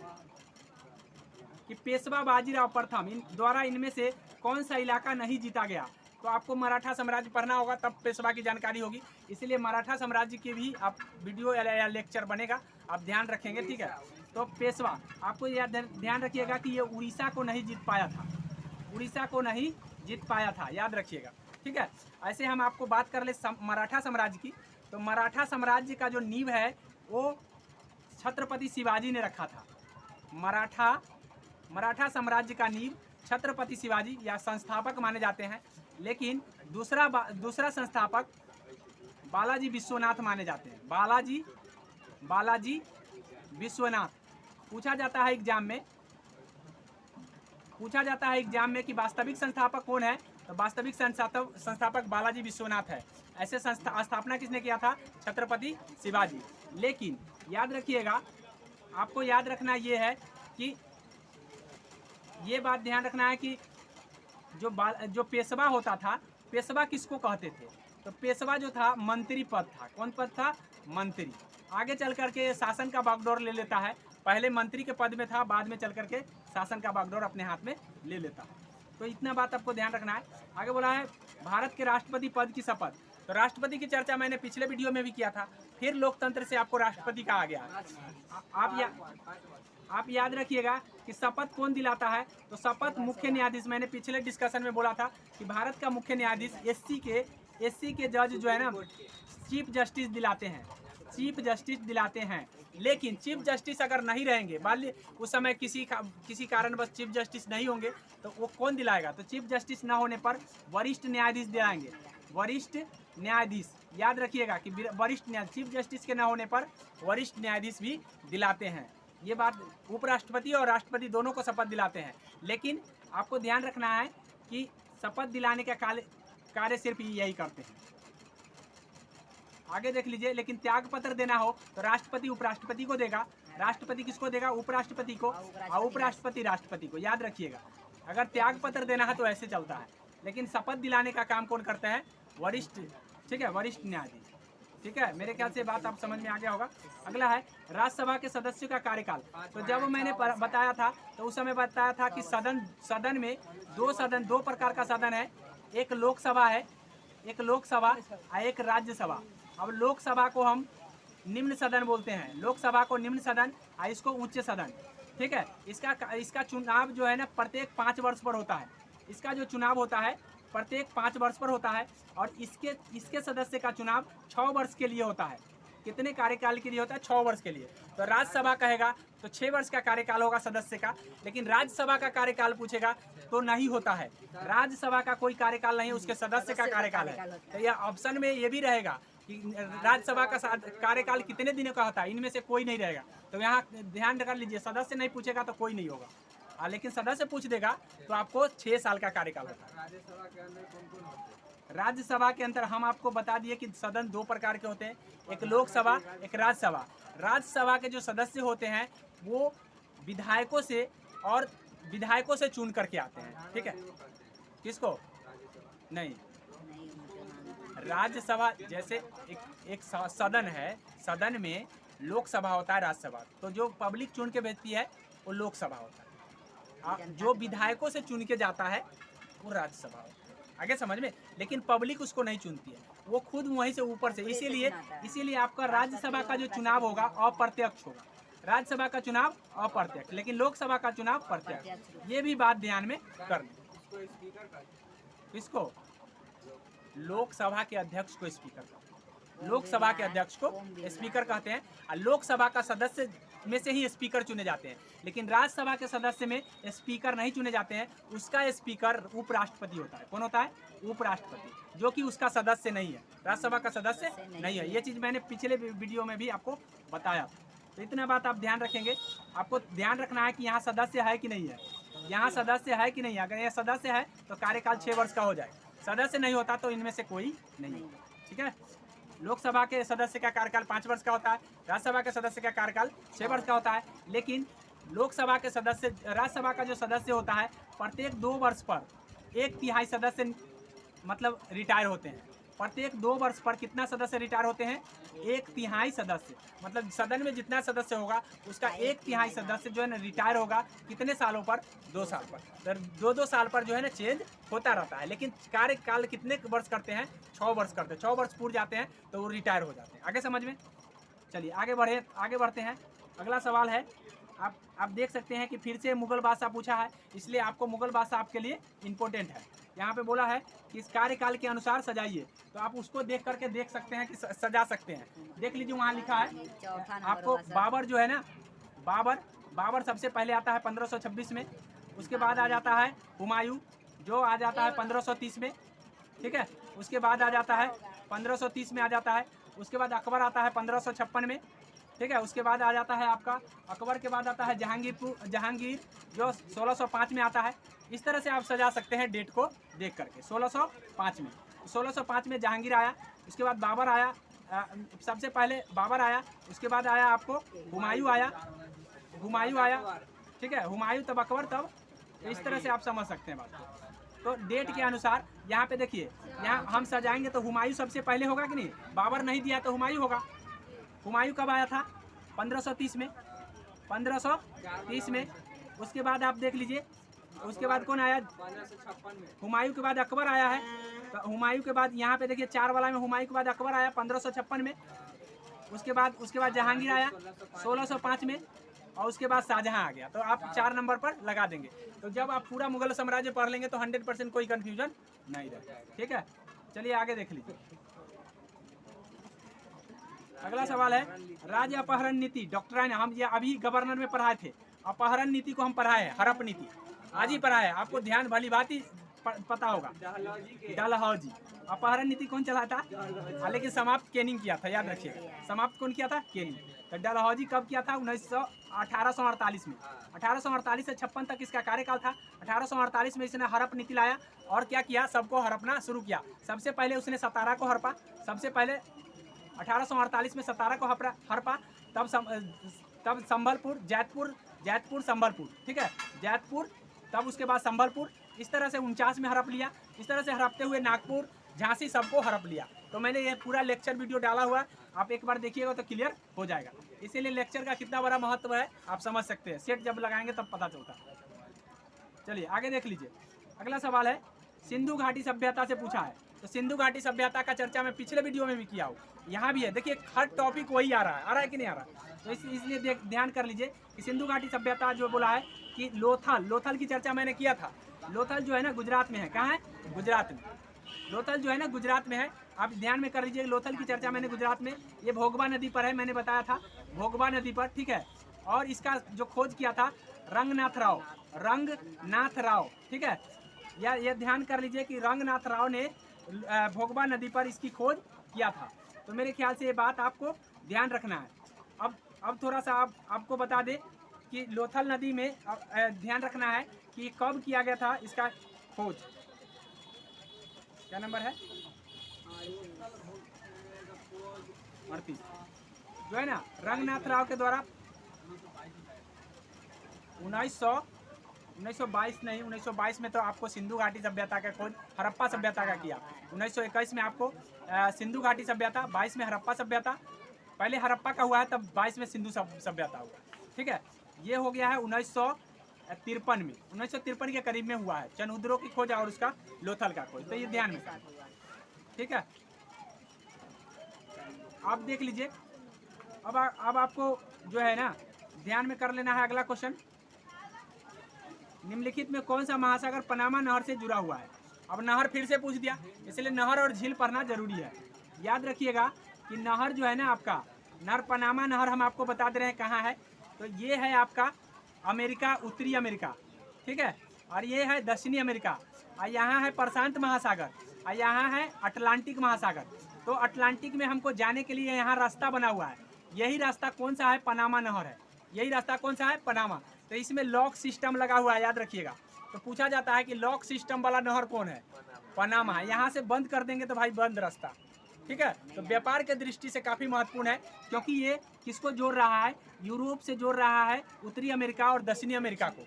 कि पेशवा बाजीराव प्रथम द्वारा इनमें से कौन सा इलाका नहीं जीता गया? तो आपको मराठा साम्राज्य पढ़ना होगा तब पेशवा की जानकारी होगी, इसलिए मराठा साम्राज्य के भी आप वीडियो या लेक्चर बनेगा, आप ध्यान रखेंगे। ठीक है, तो पेशवा आपको याद ध्यान रखिएगा कि ये उड़ीसा को नहीं जीत पाया था, उड़ीसा को नहीं जीत पाया था, याद रखिएगा। ठीक है, ऐसे हम आपको बात कर ले मराठा साम्राज्य की। तो मराठा साम्राज्य का जो नींव है वो छत्रपति शिवाजी ने रखा था। मराठा साम्राज्य का नींव छत्रपति शिवाजी या संस्थापक माने जाते हैं, लेकिन दूसरा संस्थापक बालाजी विश्वनाथ माने जाते हैं। बालाजी विश्वनाथ। पूछा जाता है एग्जाम में कि वास्तविक संस्थापक कौन है? तो वास्तविक संस्थापक बालाजी विश्वनाथ है। ऐसे स्थापना किसने किया था? छत्रपति शिवाजी। लेकिन याद रखिएगा, आपको याद रखना ये है कि ये बात ध्यान रखना है कि जो पेशवा होता था, पेशवा किसको कहते थे? तो पेशवा जो था मंत्री पद था। कौन पद था? मंत्री। आगे चल करके शासन का बागडोर ले लेता है। पहले मंत्री के पद में था, बाद में चल करके शासन का बागडोर अपने हाथ में ले लेता है। तो इतना बात आपको ध्यान रखना है। आगे बोला है भारत के राष्ट्रपति पद की शपथ। तो राष्ट्रपति की चर्चा मैंने पिछले वीडियो में भी किया था, फिर लोकतंत्र से आपको राष्ट्रपति का आ गया। आप याद रखिएगा कि शपथ कौन दिलाता है? तो शपथ मुख्य न्यायाधीश। मैंने पिछले डिस्कशन में बोला था कि भारत का मुख्य न्यायाधीश एससी के जज जो है ना चीफ जस्टिस दिलाते हैं। लेकिन चीफ जस्टिस अगर नहीं रहेंगे, मान ली उस समय किसी कारणवश चीफ जस्टिस नहीं होंगे, तो वो कौन दिलाएगा? तो चीफ जस्टिस ना होने पर वरिष्ठ न्यायाधीश दिलाएंगे। वरिष्ठ न्यायाधीश, याद रखिएगा कि वरिष्ठ न्यायाधीश, चीफ जस्टिस के ना होने पर वरिष्ठ न्यायाधीश भी दिलाते हैं। ये बात उपराष्ट्रपति और राष्ट्रपति दोनों को शपथ दिलाते हैं। लेकिन आपको ध्यान रखना है कि शपथ दिलाने का कार्य सिर्फ यही करते हैं। आगे देख लीजिए। लेकिन त्याग पत्र देना हो तो राष्ट्रपति उपराष्ट्रपति को देगा। राष्ट्रपति किसको देगा? उपराष्ट्रपति को, और उपराष्ट्रपति राष्ट्रपति को। याद रखिएगा, अगर त्याग पत्र देना है तो ऐसे चलता है, लेकिन शपथ दिलाने का काम कौन करता है? वरिष्ठ। ठीक है, वरिष्ठ न्यायाधीश। ठीक है, मेरे ख्याल से बात आप समझ में आ गया होगा। अगला है राज्यसभा के सदस्यों का कार्यकाल। तो जब मैंने बताया था तो उस समय बताया था कि सदन में दो प्रकार का सदन है। एक लोकसभा है, और एक राज्यसभा। अब लोकसभा को हम निम्न सदन बोलते हैं, लोकसभा को निम्न सदन और इसको उच्च सदन। ठीक है, इसका चुनाव जो है ना प्रत्येक 5 वर्ष पर होता है। इसका जो चुनाव होता है प्रत्येक 5 वर्ष पर होता है, और इसके सदस्य का चुनाव 6 वर्ष के लिए होता है। कितने कार्यकाल के लिए होता है? 6 वर्ष के लिए। तो राज्यसभा कहेगा तो 6 वर्ष का कार्यकाल होगा सदस्य का, लेकिन राज्यसभा का कार्यकाल पूछेगा तो नहीं होता है। राज्यसभा का कोई कार्यकाल नहीं, उसके सदस्य का कार्यकाल है। तो यह ऑप्शन में ये भी रहेगा कि राज्यसभा का कार्यकाल कितने दिनों का होता है, इनमें से कोई नहीं रहेगा। तो यहाँ ध्यान कर लीजिए, सदस्य नहीं पूछेगा तो कोई नहीं होगा, लेकिन सदस्य पूछ देगा तो आपको 6 साल का कार्यकाल होता है। राज्यसभा के अंदर कौन-कौन होते हैं? राज्यसभा के अंदर हम आपको बता दिए कि सदन 2 प्रकार के होते हैं, एक लोकसभा, एक राज्यसभा। राज्यसभा के जो सदस्य होते हैं वो विधायकों से चुन करके आते हैं। ठीक है, किसको? नहीं, राज्यसभा जैसे एक सदन है, सदन में लोकसभा होता है, राज्यसभा। तो जो पब्लिक चुन के भेजती है वो लोकसभा होता है, जो विधायकों से चुन के जाता है वो राज्यसभा होता है। आगे समझ में? लेकिन पब्लिक उसको नहीं चुनती है, वो खुद वहीं से ऊपर से। इसीलिए आपका राज्यसभा का जो चुनाव होगा अप्रत्यक्ष होगा। राज्यसभा का चुनाव अप्रत्यक्ष, लेकिन लोकसभा का चुनाव प्रत्यक्ष। ये भी बात ध्यान में कर लें। इसको स्पीकर का किसको? लोकसभा के अध्यक्ष को स्पीकर कहते हैं। लोकसभा के अध्यक्ष को स्पीकर कहते हैं और लोकसभा का सदस्य में से ही स्पीकर चुने जाते हैं, लेकिन राज्यसभा के सदस्य में स्पीकर नहीं चुने जाते हैं। उसका स्पीकर उपराष्ट्रपति होता है। कौन होता है? उपराष्ट्रपति, जो कि उसका सदस्य नहीं है, राज्यसभा का सदस्य नहीं है। ये चीज़ मैंने पिछले वीडियो में भी आपको बताया। तो इतना बात आप ध्यान रखेंगे। आपको ध्यान रखना है कि यहाँ सदस्य है कि नहीं है, यहाँ सदस्य है कि नहीं है। अगर यह सदस्य है तो कार्यकाल 6 वर्ष का हो जाए, सदस्य नहीं होता तो इनमें से कोई नहीं। ठीक है। लोकसभा के सदस्य का कार्यकाल 5 वर्ष का होता है, राज्यसभा के सदस्य का कार्यकाल 6 वर्ष का होता है। लेकिन लोकसभा के सदस्य, राज्यसभा का जो सदस्य होता है, प्रत्येक 2 वर्ष पर 1/3 सदस्य मतलब रिटायर होते हैं। प्रत्येक 2 वर्ष पर कितना सदस्य रिटायर होते हैं? 1/3 सदस्य। मतलब सदन में जितना सदस्य होगा उसका 1/3 सदस्य जो है ना रिटायर होगा। कितने सालों पर? 2 साल पर। तो 2-2 साल पर जो है ना चेंज होता रहता है। लेकिन कार्यकाल कितने वर्ष करते हैं? 6 वर्ष करते हैं। 6 वर्ष पूर जाते हैं तो वो रिटायर हो जाते हैं। आगे समझ में? चलिए आगे बढ़ते हैं। अगला सवाल है, आप देख सकते हैं कि फिर से मुगल बादशाह पूछा है, इसलिए आपको मुगल बादशाह आपके लिए इम्पोर्टेंट है। यहाँ पे बोला है कि इस कार्यकाल के अनुसार सजाइए, तो आप उसको देख करके देख सकते हैं कि सजा सकते हैं। देख लीजिए, वहाँ लिखा है आपको बाबर जो है ना, बाबर सबसे पहले आता है 1526 में। उसके बाद आ जाता है हुमायूं, जो आ जाता है 1530 में। ठीक है। उसके बाद आ जाता है 1530 में आ जाता है। उसके बाद अकबर आता है 1556 में। ठीक है। उसके बाद आ जाता है आपका, अकबर के बाद आता है जहांगीर जो 1605 में आता है। इस तरह से आप सजा सकते हैं डेट को देख करके। 1605 में जहांगीर आया। उसके बाद बाबर आया, सबसे पहले बाबर आया। उसके बाद आया आपको हुमायूं आया। ठीक है। हुमायूं, तब अकबर, तब इस तरह से आप समझ सकते हैं बात को। तो डेट के अनुसार यहाँ पे देखिए, यहाँ हम सजाएंगे तो हुमायूं सबसे पहले होगा कि नहीं? बाबर नहीं दिया तो हुमायूं होगा। हुमायूं कब आया था? 1530 में। 1530 में। उसके बाद आप देख लीजिए, उसके बाद कौन आया? 1556 में। हुमायूं के बाद अकबर आया है। तो हुमायूं के बाद यहाँ पे देखिए 4 वाला में हुमायूं के बाद अकबर आया 1556 में। उसके बाद जहांगीर आया 1605 में, और उसके बाद शाहजहां आ गया। तो आप 4 नंबर पर लगा देंगे। तो जब आप पूरा मुगल साम्राज्य पढ़ लेंगे तो 100% कोई कन्फ्यूजन नहीं रहेगा। ठीक है। चलिए आगे देख लीजिए। अगला सवाल है, राज्य अपहरण नीति डॉक्ट्राइन। हम ये अभी गवर्नर में पढ़ाए थे। अपहरण नीति को हम पढ़ाए हैं, हड़प नीति आज ही पढ़ाए हैं। आपको ध्यान भली बात ही पता होगा। डलहौजी अपहरण नीति कौन चला था? लेकिन समाप्त केनिंग किया था, याद रखिएगा। समाप्त कौन किया था? केनिंग। तो डलहौजी कब किया था? 1848 में। 1848 से 56 तक इसका कार्यकाल था। 1848 में इसने हड़प नीति लाया और क्या किया? सबको हड़पना शुरू किया। सबसे पहले उसने सतारा को हड़पा। सबसे पहले 1848 में सतारा को हड़पा। तब संबलपुर, जैतपुर संबलपुर। ठीक है। जैतपुर, तब उसके बाद संबलपुर। इस तरह से 49 में हड़प लिया। इस तरह से हड़पते हुए नागपुर, झांसी सबको हड़प लिया। तो मैंने ये पूरा लेक्चर वीडियो डाला हुआ है, आप एक बार देखिएगा तो क्लियर हो जाएगा। इसीलिए लेक्चर का कितना बड़ा महत्व है आप समझ सकते हैं। सेट जब लगाएंगे तब पता चलता है। चलिए आगे देख लीजिए। अगला सवाल है, सिंधु घाटी सभ्यता से पूछा है। तो सिंधु घाटी सभ्यता का चर्चा मैं पिछले वीडियो में भी किया हूँ, यहाँ भी है। देखिए हर टॉपिक वही आ रहा है कि नहीं आ रहा है? तो इसलिए ध्यान कर लीजिए कि सिंधु घाटी सभ्यता जो बोला है कि लोथल की चर्चा मैंने किया था। लोथल जो है ना गुजरात में है। कहाँ है? गुजरात में। लोथल जो है ना गुजरात में है। आप ध्यान में कर लीजिए, लोथल की चर्चा मैंने गुजरात में, ये भोगबा नदी पर है, मैंने बताया था, भोगबा नदी पर। ठीक है। और इसका जो खोज किया था रंगनाथ राव। ठीक है। यह ध्यान कर लीजिए कि रंगनाथ राव ने भोगबा नदी पर इसकी खोज किया था। तो मेरे ख्याल से ये बात आपको ध्यान रखना है। अब थोड़ा सा आपको बता दें कि लोथल नदी में ध्यान रखना है कि कब किया गया था इसका खोज। क्या नंबर है? 38 जो है ना रंगनाथ राव के द्वारा 1922 में तो आपको सिंधु घाटी सभ्यता का खोज हड़प्पा सभ्यता का किया। 1921 में आपको सिंधु घाटी सभ्यता, 22 में हड़प्पा सभ्यता। पहले हड़प्पा का हुआ है, तब 22 में सिंधु सभ्यता हुआ। ठीक है। ये हो गया है 1953 में। 1953 के करीब में हुआ है चनउद्रो की खोज और उसका लोथल का खोज। तो ये ध्यान में। ठीक है। आप देख लीजिए। अब आपको जो है ना ध्यान में कर लेना है। अगला क्वेश्चन, निम्नलिखित में कौन सा महासागर पनामा नहर से जुड़ा हुआ है? अब नहर फिर से पूछ दिया, इसलिए नहर और झील पढ़ना जरूरी है। याद रखिएगा कि नहर जो है ना आपका, नहर पनामा नहर हम आपको बता दे रहे हैं कहाँ है। तो ये है आपका अमेरिका, उत्तरी अमेरिका, ठीक है, और ये है दक्षिणी अमेरिका, और यहाँ है प्रशांत महासागर, और यहाँ है अटलांटिक महासागर। तो अटलांटिक में हमको जाने के लिए यहाँ रास्ता बना हुआ है। यही रास्ता कौन सा है? पनामा नहर है। यही रास्ता कौन सा है? पनामा। तो इसमें लॉक सिस्टम लगा हुआ है, याद रखिएगा। तो पूछा जाता है कि लॉक सिस्टम वाला नहर कौन है? पनामा है। यहाँ से बंद कर देंगे तो भाई बंद रास्ता, ठीक है। तो व्यापार के दृष्टि से काफ़ी महत्वपूर्ण है, क्योंकि ये किसको जोड़ रहा है? यूरोप से जोड़ रहा है उत्तरी अमेरिका और दक्षिणी अमेरिका को,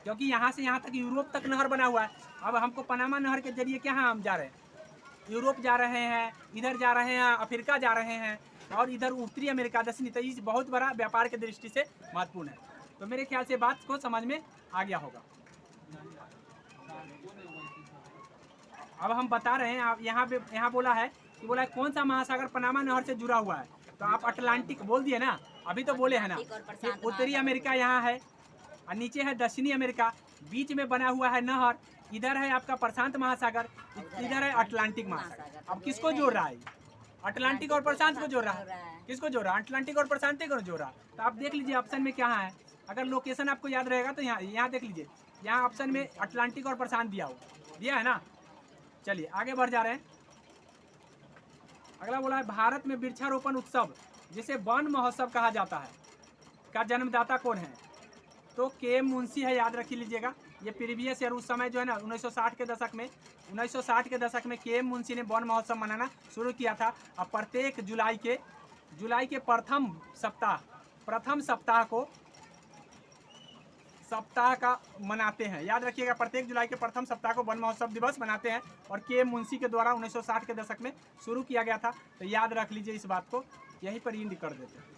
क्योंकि यहाँ से यहाँ तक यूरोप तक नहर बना हुआ है। अब हमको पनामा नहर के जरिए क्या हम जा रहे हैं? यूरोप जा रहे हैं, इधर जा रहे हैं, अफ्रीका जा रहे हैं, और इधर उत्तरी अमेरिका, दक्षिणी। तो ये बहुत बड़ा व्यापार के दृष्टि से महत्वपूर्ण है। तो मेरे ख्याल से बात को समझ में आ गया होगा। अब हम बता रहे हैं, आप यहाँ बोला है कि बोला है कौन सा महासागर पनामा नहर से जुड़ा हुआ है? तो आप अटलांटिक बोल दिए ना, अभी तो बोले हैं ना। उत्तरी अमेरिका यहाँ है, और नीचे है दक्षिणी अमेरिका, बीच में बना हुआ है नहर। इधर है आपका प्रशांत महासागर, इधर है अटलांटिक महासागर। अब किसको जोड़ रहा है? अटलांटिक और प्रशांत को जोड़ रहा है। किसको जोड़ रहा है? अटलांटिक और प्रशांत को जोड़ रहा है। तो आप देख लीजिए ऑप्शन में क्या है। अगर लोकेशन आपको याद रहेगा तो यहाँ देख लीजिए, यहाँ ऑप्शन में अटलांटिक और प्रशांत दिया है ना। चलिए आगे बढ़ जा रहे हैं। अगला बोला है भारत में वृक्षारोपण उत्सव, जिसे वन महोत्सव कहा जाता है, का जन्मदाता कौन है? तो के मुंशी है, याद रख लीजिएगा। ये प्रीवियस ईयर उस समय जो है ना 1960 के दशक में के मुंशी ने वन महोत्सव मनाना शुरू किया था। और प्रत्येक जुलाई के प्रथम सप्ताह का मनाते हैं। याद रखिएगा, प्रत्येक जुलाई के प्रथम सप्ताह को वन महोत्सव दिवस मनाते हैं, और के मुंशी के द्वारा 1960 के दशक में शुरू किया गया था। तो याद रख लीजिए इस बात को, यहीं पर इंड कर देते हैं।